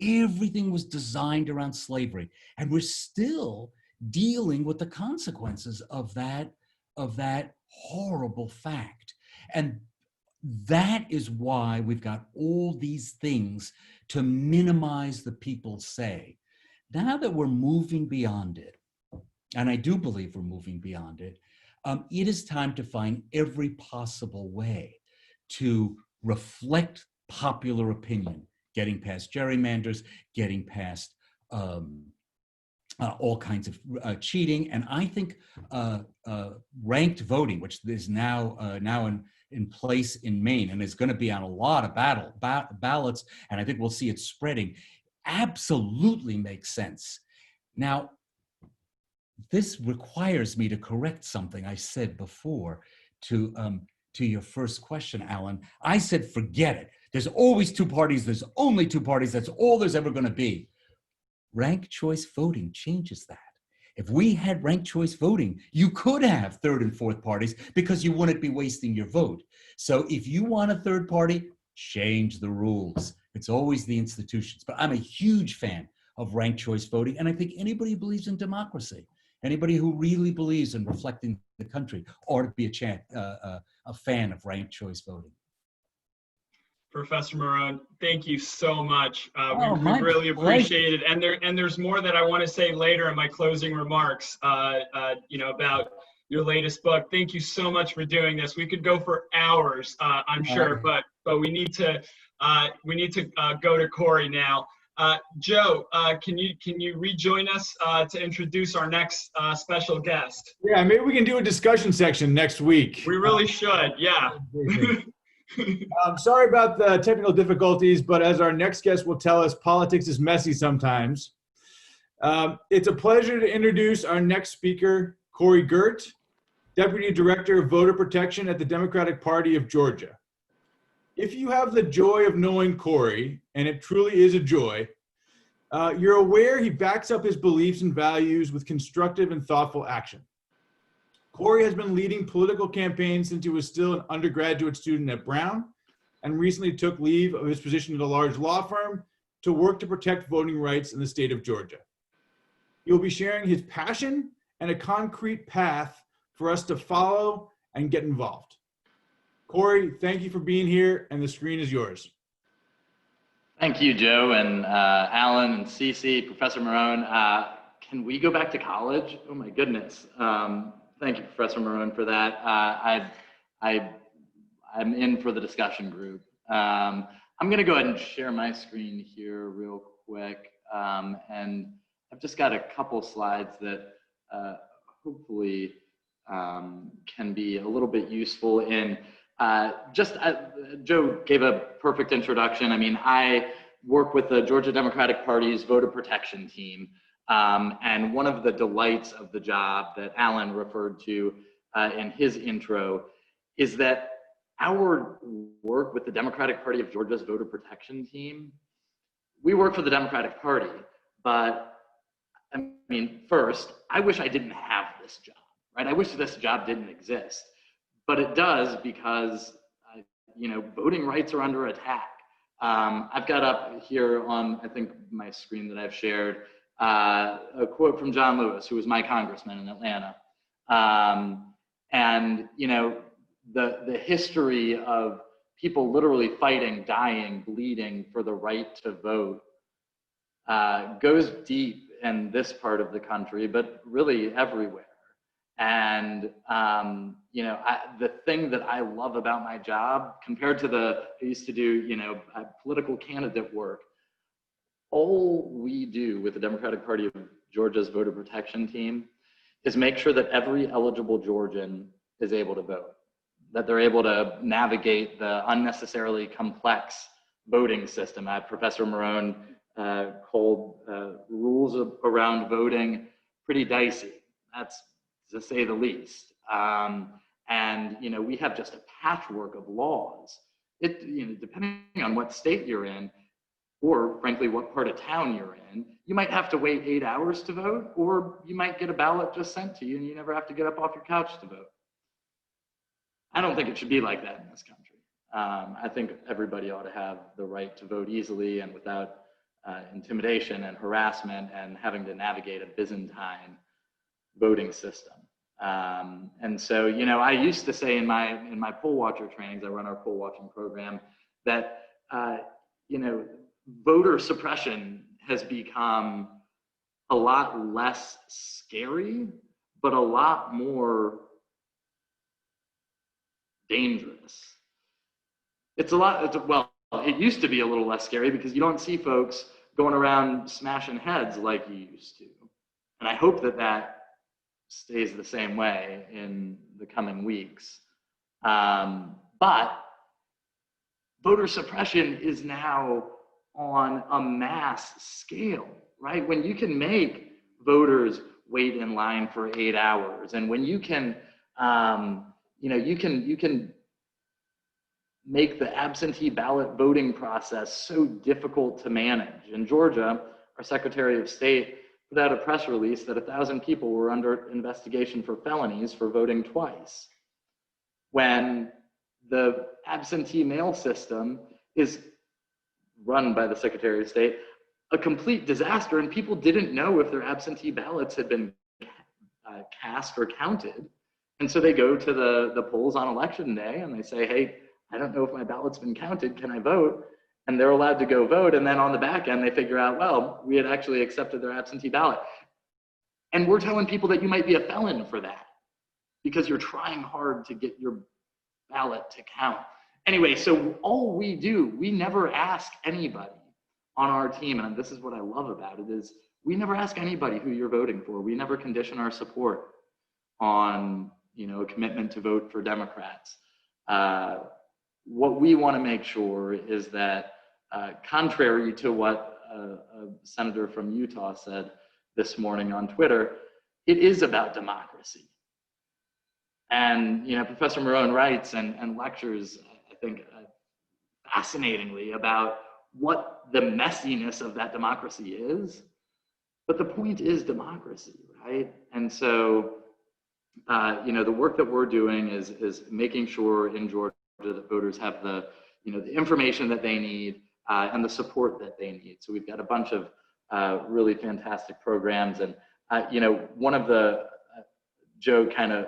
everything was designed around slavery. And we're still dealing with the consequences of that horrible fact. And that is why we've got all these things to minimize the people's say. Now that we're moving beyond it, and I do believe we're moving beyond it, it is time to find every possible way to reflect popular opinion, getting past gerrymanders, getting past all kinds of cheating. And I think ranked voting, which is now in place in Maine and is going to be on a lot of ballots, and I think we'll see it spreading, absolutely makes sense. Now, this requires me to correct something I said before to your first question, Alan. I said, forget it. There's always two parties. There's only two parties. That's all there's ever going to be. Ranked choice voting changes that. If we had ranked choice voting, you could have third and fourth parties because you wouldn't be wasting your vote. So if you want a third party, change the rules. It's always the institutions. But I'm a huge fan of ranked choice voting. And I think anybody who believes in democracy, anybody who really believes in reflecting the country ought to be a fan of ranked choice voting. Professor Morone, thank you so much. We My really pleasure. appreciate it. And there's more that I want to say later in my closing remarks, about your latest book. Thank you so much for doing this. We could go for hours, I'm sure, but we need to go to Corey now. Joe, can you rejoin us to introduce our next special guest? Yeah, maybe we can do a discussion section next week. We really should, yeah. Sorry about the technical difficulties, but as our next guest will tell us, politics is messy sometimes. It's a pleasure to introduce our next speaker, Corey Goerdt, Deputy Director of Voter Protection at the Democratic Party of Georgia. If you have the joy of knowing Corey, and it truly is a joy, you're aware he backs up his beliefs and values with constructive and thoughtful action. Corey has been leading political campaigns since he was still an undergraduate student at Brown and recently took leave of his position at a large law firm to work to protect voting rights in the state of Georgia. He will be sharing his passion and a concrete path for us to follow and get involved. Corey, thank you for being here, and the screen is yours. Thank you, Joe, and Alan, and Cece, Professor Morone. Can we go back to college? Oh my goodness. Thank you, Professor Morone, for that. I'm in for the discussion group. I'm going to go ahead and share my screen here real quick. And I've just got a couple slides that hopefully can be a little bit useful in Joe gave a perfect introduction. I mean, I work with the Georgia Democratic Party's voter protection team. And one of the delights of the job that Alan referred to in his intro, is that our work with the Democratic Party of Georgia's voter protection team, we work for the Democratic Party, but I mean, first, I wish I didn't have this job, right? I wish this job didn't exist, but it does because, you know, voting rights are under attack. I've got up here on, I think, my screen that I've shared, a quote from John Lewis, who was my congressman in Atlanta. And, you know, the history of people literally fighting, dying, bleeding for the right to vote goes deep in this part of the country, but really everywhere. And, you know, the thing that I love about my job compared to I used to do, you know, political candidate work, all we do with the Democratic Party of Georgia's voter protection team is make sure that every eligible Georgian is able to vote, that they're able to navigate the unnecessarily complex voting system. Professor Morone called rules around voting pretty dicey. That's to say the least. And, you know, we have just a patchwork of laws. You know, depending on what state you're in, or frankly, what part of town you're in, you might have to wait 8 hours to vote, or you might get a ballot just sent to you and you never have to get up off your couch to vote. I don't think it should be like that in this country. I think everybody ought to have the right to vote easily and without intimidation and harassment and having to navigate a Byzantine voting system. And so, you know, I used to say in my poll watcher trainings, I run our poll watching program, that, you know, voter suppression has become a lot less scary, but a lot more dangerous. Well, it used to be a little less scary because you don't see folks going around smashing heads like you used to. And I hope that that stays the same way in the coming weeks. But voter suppression is now on a mass scale, right? When you can make voters wait in line for 8 hours, and when you can, you know, you can make the absentee ballot voting process so difficult to manage. In Georgia, our Secretary of State put out a press release that 1,000 people were under investigation for felonies for voting twice, when the absentee mail system is run by the Secretary of State, a complete disaster, and people didn't know if their absentee ballots had been cast or counted. And so they go to the polls on election day and they say, hey, I don't know if my ballot's been counted, can I vote? And they're allowed to go vote. And then on the back end, they figure out, well, we had actually accepted their absentee ballot. And we're telling people that you might be a felon for that because you're trying hard to get your ballot to count. Anyway, so all we do, we never ask anybody on our team, and this is what I love about it, is we never ask anybody who you're voting for. We never condition our support on, you know, a commitment to vote for Democrats. What we want to make sure is that, contrary to what a senator from Utah said this morning on Twitter, it is about democracy. And, you know, Professor Morone writes and lectures, I think, fascinatingly about what the messiness of that democracy is. But the point is democracy, right? And so, you know, the work that we're doing is making sure in Georgia that voters have the, you know, the information that they need and the support that they need. So we've got a bunch of really fantastic programs. And, you know, one of the, Joe kind of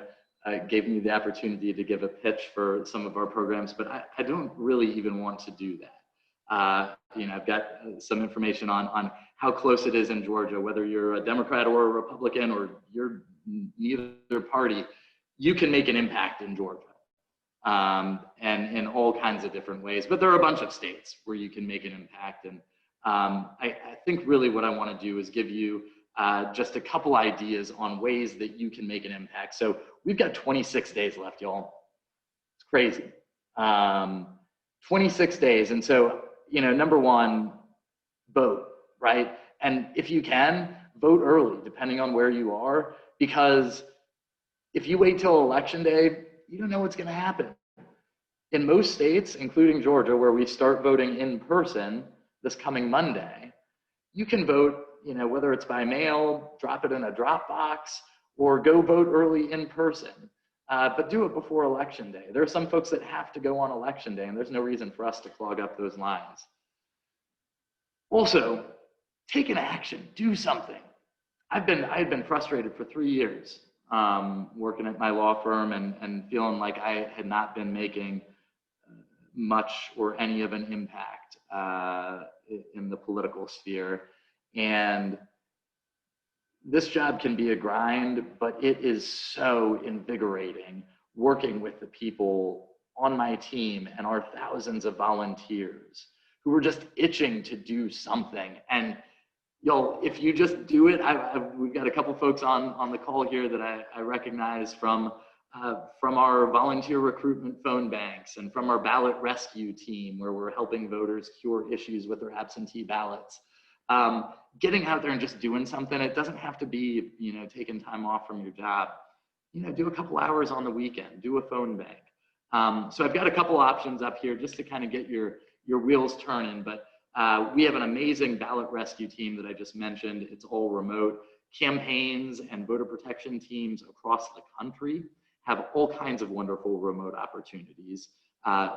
gave me the opportunity to give a pitch for some of our programs, but I don't really even want to do that. You know, I've got some information on how close it is in Georgia, whether you're a Democrat or a Republican or you're neither party, you can make an impact in Georgia. And in all kinds of different ways, but there are a bunch of states where you can make an impact. And I think really what I want to do is give you just a couple ideas on ways that you can make an impact. So we've got 26 days left, y'all. It's crazy. 26 days. And so, you know, number one, vote, right? And if you can, vote early, depending on where you are, because If you wait till election day, you don't know what's going to happen. In most states, including Georgia, where we start voting in person this coming Monday, you can vote, you know, whether it's by mail, drop it in a drop box, or go vote early in person. But do it before election day. There are some folks that have to go on election day, and there's no reason for us to clog up those lines. Also, take an action, do something. I've been frustrated for 3 years working at my law firm and feeling like I had not been making much or any of an impact in the political sphere. And this job can be a grind, but it is so invigorating working with the people on my team and our thousands of volunteers who are just itching to do something. And if you just do it, we've got a couple folks on the call here that I recognize from our volunteer recruitment phone banks and from our ballot rescue team, where we're helping voters cure issues with their absentee ballots. Getting out there and just doing something. It doesn't have to be, you know, taking time off from your job. You know, do a couple hours on the weekend, do a phone bank. So I've got a couple options up here just to kind of get your wheels turning, but we have an amazing ballot rescue team that I just mentioned. It's all remote. Campaigns and voter protection teams across the country have all kinds of wonderful remote opportunities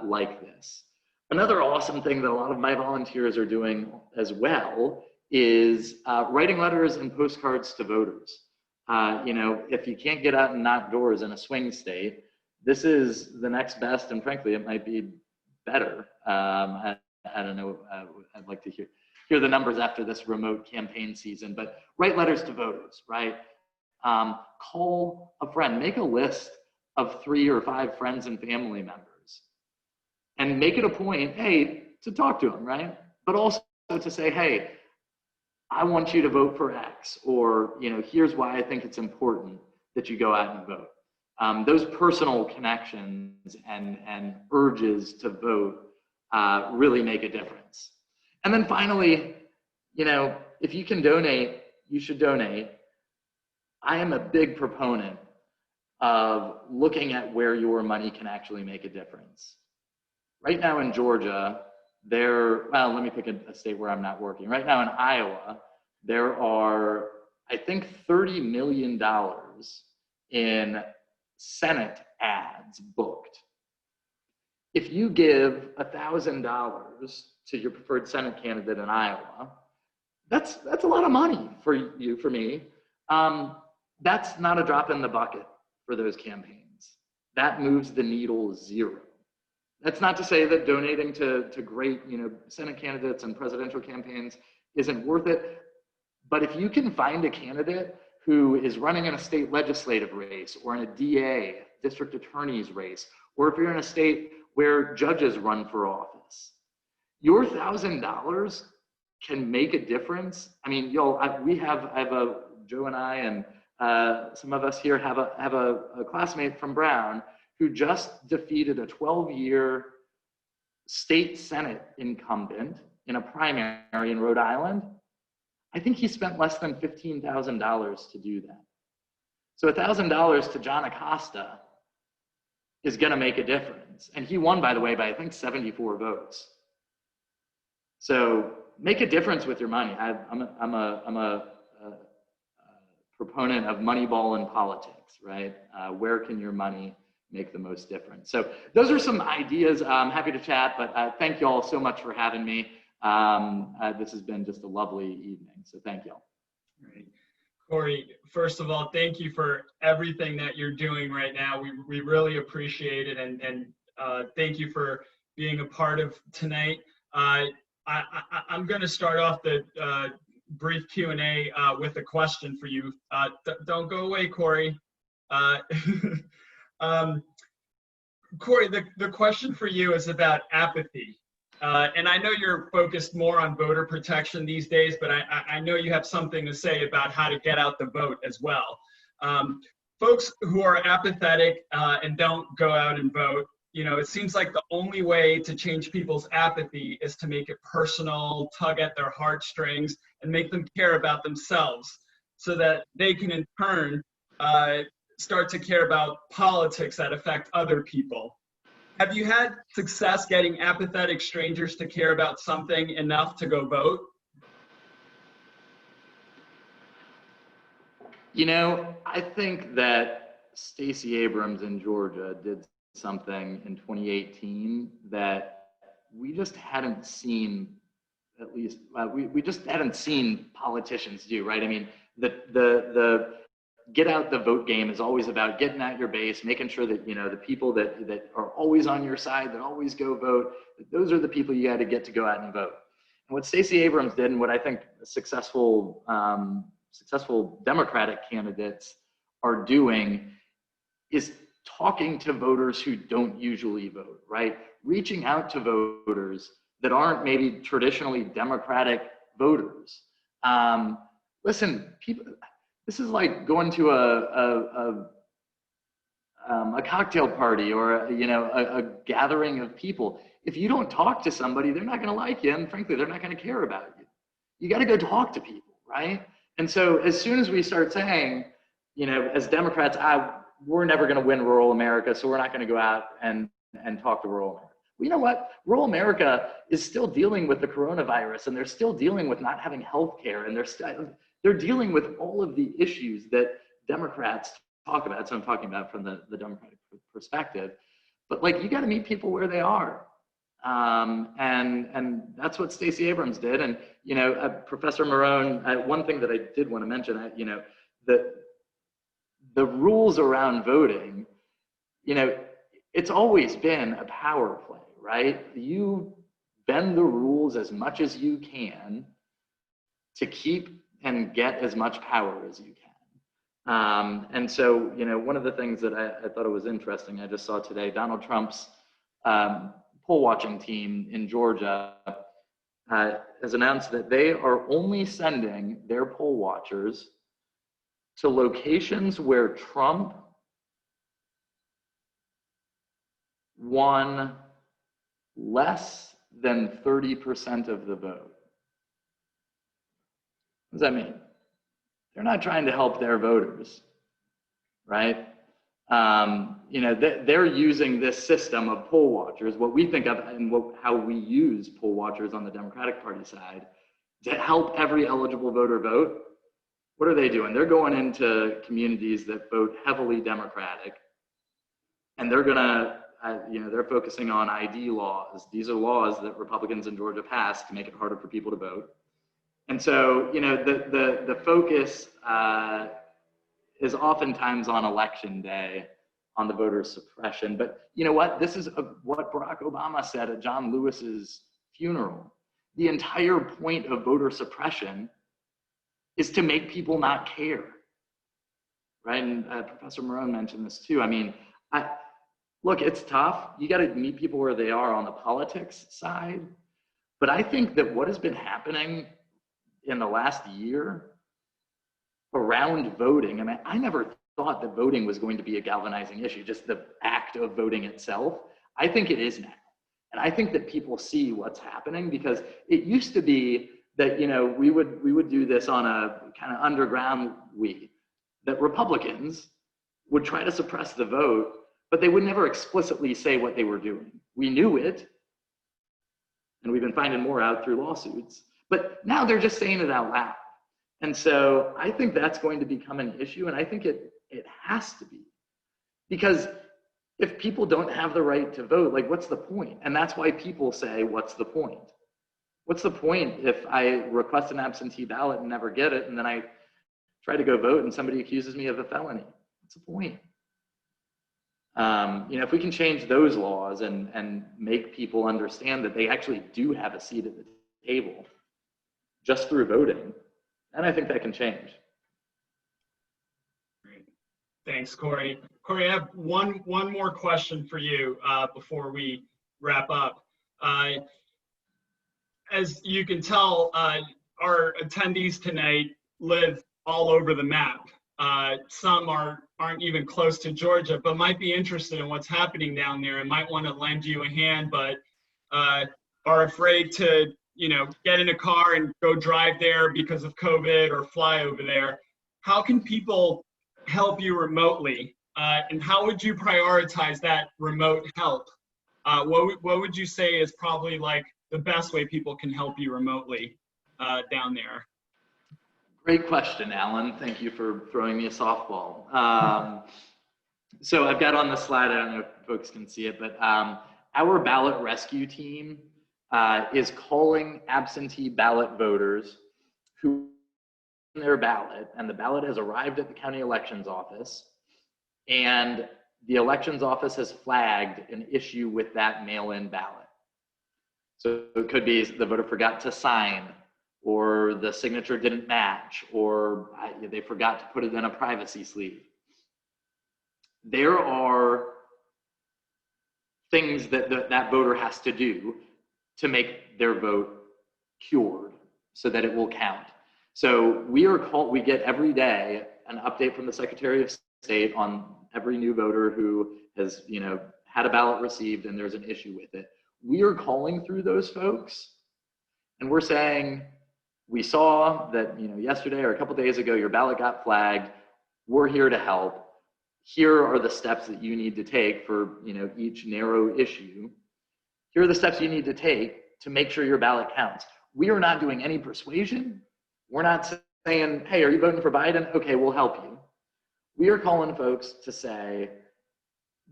like this. Another awesome thing that a lot of my volunteers are doing as well is writing letters and postcards to voters. You know, if you can't get out and knock doors in a swing state, this is the next best, and frankly, it might be better. I don't know, I'd like to hear the numbers after this remote campaign season, but write letters to voters, right? Call a friend, make a list of 3 or 5 friends and family members, and make it a point, hey, to talk to them, right? But also to say, hey, I want you to vote for X, or, you know, here's why I think it's important that you go out and vote. Those personal connections and urges to vote really make a difference. And then finally, you know, if you can donate, you should donate. I am a big proponent of looking at where your money can actually make a difference. Right now in Georgia, well, let me pick a state where I'm not working. Right now in Iowa, there are, I think, $30 million in Senate ads booked. If you give $1,000 to your preferred Senate candidate in Iowa, that's a lot of money for you, for me. That's not a drop in the bucket for those campaigns. That moves the needle zero. That's not to say that donating to great, you know, Senate candidates and presidential campaigns isn't worth it. But if you can find a candidate who is running in a state legislative race, or in a DA, district attorney's race, or if you're in a state where judges run for office, your $1,000 can make a difference. I mean, Joe and I and some of us here have a classmate from Brown who just defeated a 12-year state Senate incumbent in a primary in Rhode Island. I think he spent less than $15,000 to do that. So $1,000 to John Acosta is going to make a difference. And he won, by the way, by I think 74 votes. So make a difference with your money. I'm a proponent of Moneyball in politics, right? Where can your money make the most difference? So those are some ideas. I'm happy to chat, but thank you all so much for having me. This has been just a lovely evening, so thank you all. Right. Corey, first of all, thank you for everything that you're doing right now. We really appreciate it, and thank you for being a part of tonight. I'm going to start off the brief Q&A with a question for you. Don't go away, Corey. Corey, the question for you is about apathy. And I know you're focused more on voter protection these days, but I know you have something to say about how to get out the vote as well. Folks who are apathetic and don't go out and vote, you know, it seems like the only way to change people's apathy is to make it personal, tug at their heartstrings, and make them care about themselves so that they can in turn start to care about politics that affect other people. Have you had success getting apathetic strangers to care about something enough to go vote? You know, I think that Stacey Abrams in Georgia did something in 2018 that we just hadn't seen, at least we just hadn't seen politicians do, right? I mean, the get out the vote game is always about getting at your base, making sure that, you know, the people that are always on your side, that always go vote, those are the people you got to get to go out and vote. And what Stacey Abrams did, and what I think successful Democratic candidates are doing, is talking to voters who don't usually vote, right? Reaching out to voters that aren't maybe traditionally Democratic voters. Listen, people, this is like going to a cocktail party or a gathering of people. If you don't talk to somebody, they're not going to like you, and frankly, they're not going to care about you. You got to go talk to people, right? And so as soon as we start saying, you know, as Democrats, we're never going to win rural America, so we're not going to go out and talk to rural America. Well, you know what? Rural America is still dealing with the coronavirus, and they're still dealing with not having health care, and they're dealing with all of the issues that Democrats talk about. So I'm talking about from the Democratic perspective. But like, you got to meet people where they are. And that's what Stacey Abrams did. And, you know, Professor Morone, one thing that I did want to mention, you know, the rules around voting, you know, it's always been a power play, right? You bend the rules as much as you can to keep and get as much power as you can. And so, you know, one of the things that I thought it was interesting, I just saw today, Donald Trump's poll watching team in Georgia has announced that they are only sending their poll watchers to locations where Trump won less than 30% of the vote. What does that mean? They're not trying to help their voters, right? You know, they're using this system of poll watchers, what we think of and how we use poll watchers on the Democratic Party side, to help every eligible voter vote. What are they doing? They're going into communities that vote heavily Democratic, and they're gonna, you know, they're focusing on ID laws. These are laws that Republicans in Georgia passed to make it harder for people to vote. And so, you know, the focus is oftentimes on election day on the voter suppression. But you know what? This is what Barack Obama said at John Lewis's funeral. The entire point of voter suppression is to make people not care, right? And Professor Morone mentioned this too. I mean, look, it's tough. You got to meet people where they are on the politics side. But I think that what has been happening in the last year around voting, I mean, I never thought that voting was going to be a galvanizing issue, just the act of voting itself. I think it is now. And I think that people see what's happening, because it used to be that, you know, we would do this on a kind of underground that Republicans would try to suppress the vote, but they would never explicitly say what they were doing. We knew it, and we've been finding more out through lawsuits, but now they're just saying it out loud. And so I think that's going to become an issue, and I think it has to be. Because if people don't have the right to vote, like, what's the point? And that's why people say, what's the point? What's the point if I request an absentee ballot and never get it, and then I try to go vote and somebody accuses me of a felony? What's the point? You know, if we can change those laws and make people understand that they actually do have a seat at the table just through voting, and I think that can change. Great. Thanks, Corey. Corey, I have one more question for you before we wrap up. As you can tell, our attendees tonight live all over the map. Some aren't even close to Georgia, but might be interested in what's happening down there and might want to lend you a hand, but are afraid to, you know, get in a car and go drive there because of COVID or fly over there. How can people help you remotely? And how would you prioritize that remote help? What would you say is probably like the best way people can help you remotely down there? Great question, Alan. Thank you for throwing me a softball. So I've got on the slide, I don't know if folks can see it, but our ballot rescue team is calling absentee ballot voters who their ballot, and the ballot has arrived at the county elections office, and the elections office has flagged an issue with that mail-in ballot. So it could be the voter forgot to sign, or the signature didn't match, or they forgot to put it in a privacy sleeve. There are things that that voter has to do to make their vote cured so that it will count. So we get every day an update from the Secretary of State on every new voter who has, had a ballot received and there's an issue with it. We are calling through those folks and we're saying, we saw that, yesterday or a couple days ago, your ballot got flagged. We're here to help. Here are the steps that you need to take for, each narrow issue. Here are the steps you need to take to make sure your ballot counts. We are not doing any persuasion. We're not saying, hey, are you voting for Biden? Okay, we'll help you. We are calling folks to say,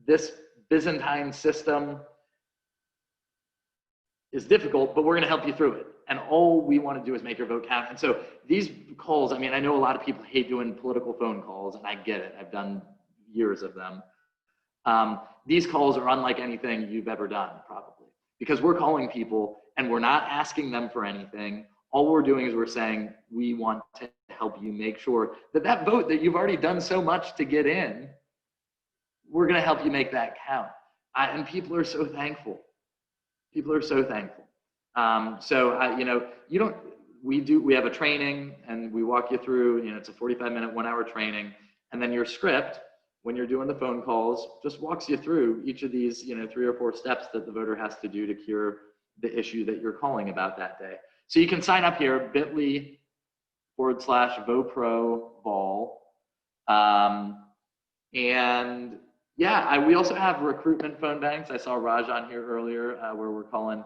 this Byzantine system is difficult, but we're going to help you through it. And all we want to do is make your vote count. And so these calls, I know a lot of people hate doing political phone calls, and I get it. I've done years of them. These calls are unlike anything you've ever done, probably, because we're calling people and we're not asking them for anything. All we're doing is we're saying, we want to help you make sure that that vote that you've already done so much to get in, we're going to help you make that count. And people are so thankful. People are so thankful. We have a training and we walk you through, it's a 45-minute, 1-hour training. And then your script, when you're doing the phone calls, just walks you through each of these, 3 or 4 steps that the voter has to do to cure the issue that you're calling about that day. So you can sign up here, bit.ly/VoProVol. We also have recruitment phone banks. I saw Raj on here earlier where we're calling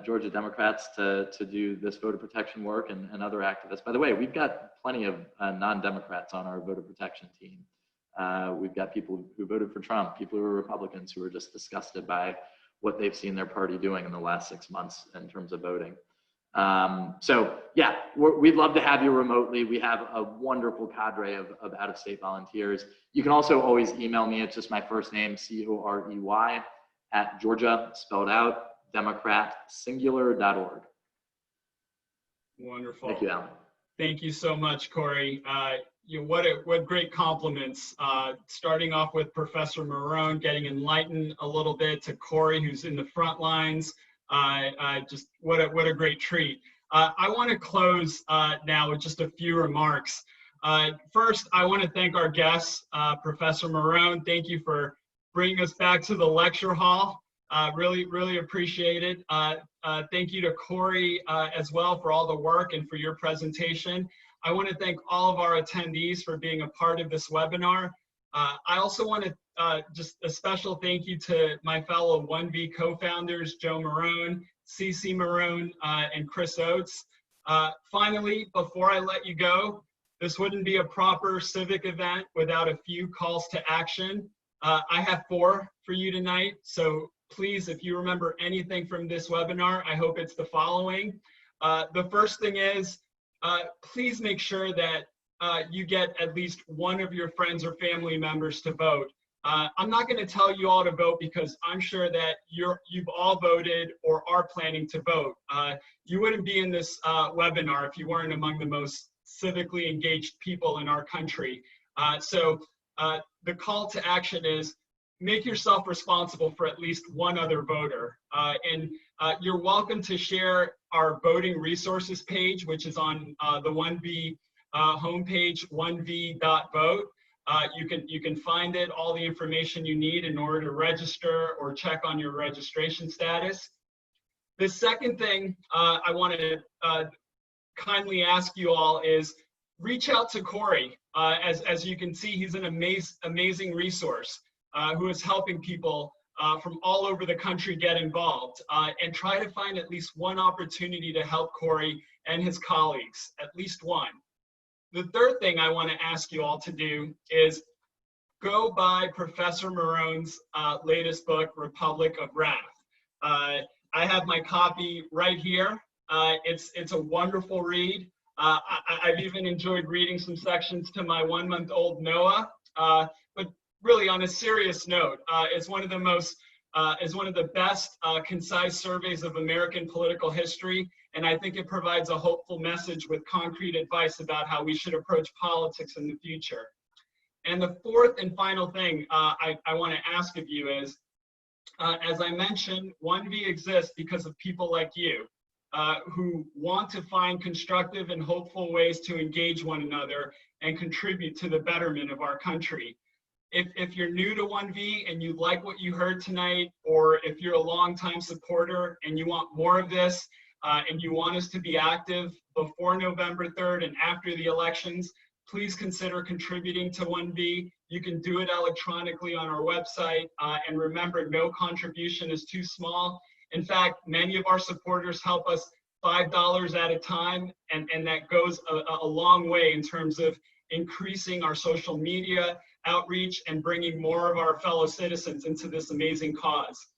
Georgia Democrats to do this voter protection work and other activists. By the way, we've got plenty of non-Democrats on our voter protection team. We've got people who voted for Trump, people who are Republicans who are just disgusted by what they've seen their party doing in the last 6 months in terms of voting. We'd love to have you remotely. We have a wonderful cadre of out-of-state volunteers. You can also always email me. It's just my first name, Corey, at Georgia, spelled out, democratsingular.org. Wonderful. Thank you, Alan. Thank you so much, Corey. What great compliments. Starting off with Professor Morone, getting enlightened a little bit, to Corey, who's in the front lines. Just what a great treat. I want to close now with just a few remarks. First, I want to thank our guests, Professor Morone. Thank you for bringing us back to the lecture hall. Really appreciate it. Thank you to Corey as well for all the work and for your presentation. I want to thank all of our attendees for being a part of this webinar. I also want to just a special thank you to my fellow OneV co-founders, Joe Morone, CC Morone, and Chris Oates. Finally, before I let you go, this wouldn't be a proper civic event without a few calls to action. I have 4 for you tonight, so please, if you remember anything from this webinar, I hope it's the following. The first thing is, please make sure that you get at least one of your friends or family members to vote. I'm not going to tell you all to vote because I'm sure that you've all voted or are planning to vote. You wouldn't be in this webinar if you weren't among the most civically engaged people in our country. So the call to action is make yourself responsible for at least one other voter. And you're welcome to share our voting resources page, which is on the OneV homepage, onev.vote. You can find it, all the information you need in order to register or check on your registration status. The second thing I want to kindly ask you all is, reach out to Corey. As you can see, he's an amazing resource who is helping people from all over the country get involved, and try to find at least one opportunity to help Corey and his colleagues, at least one. The third thing I want to ask you all to do is go buy Professor Morone's latest book, Republic of Wrath. I have my copy right here. It's a wonderful read. I've even enjoyed reading some sections to my 1-month-old Noah. But really, on a serious note, it's one of the best concise surveys of American political history, and I think it provides a hopeful message with concrete advice about how we should approach politics in the future. And the fourth and final thing I want to ask of you is, as I mentioned, OneV exists because of people like you who want to find constructive and hopeful ways to engage one another and contribute to the betterment of our country. If you're new to OneV and you like what you heard tonight, or if you're a longtime supporter and you want more of this, and you want us to be active before November 3rd and after the elections, please consider contributing to OneV. You can do it electronically on our website. And remember, no contribution is too small. In fact, many of our supporters help us $5 at a time, and that goes a long way in terms of increasing our social media outreach and bringing more of our fellow citizens into this amazing cause.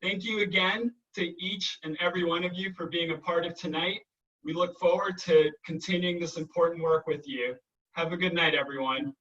Thank you again to each and every one of you for being a part of tonight. We look forward to continuing this important work with you. Have a good night, everyone.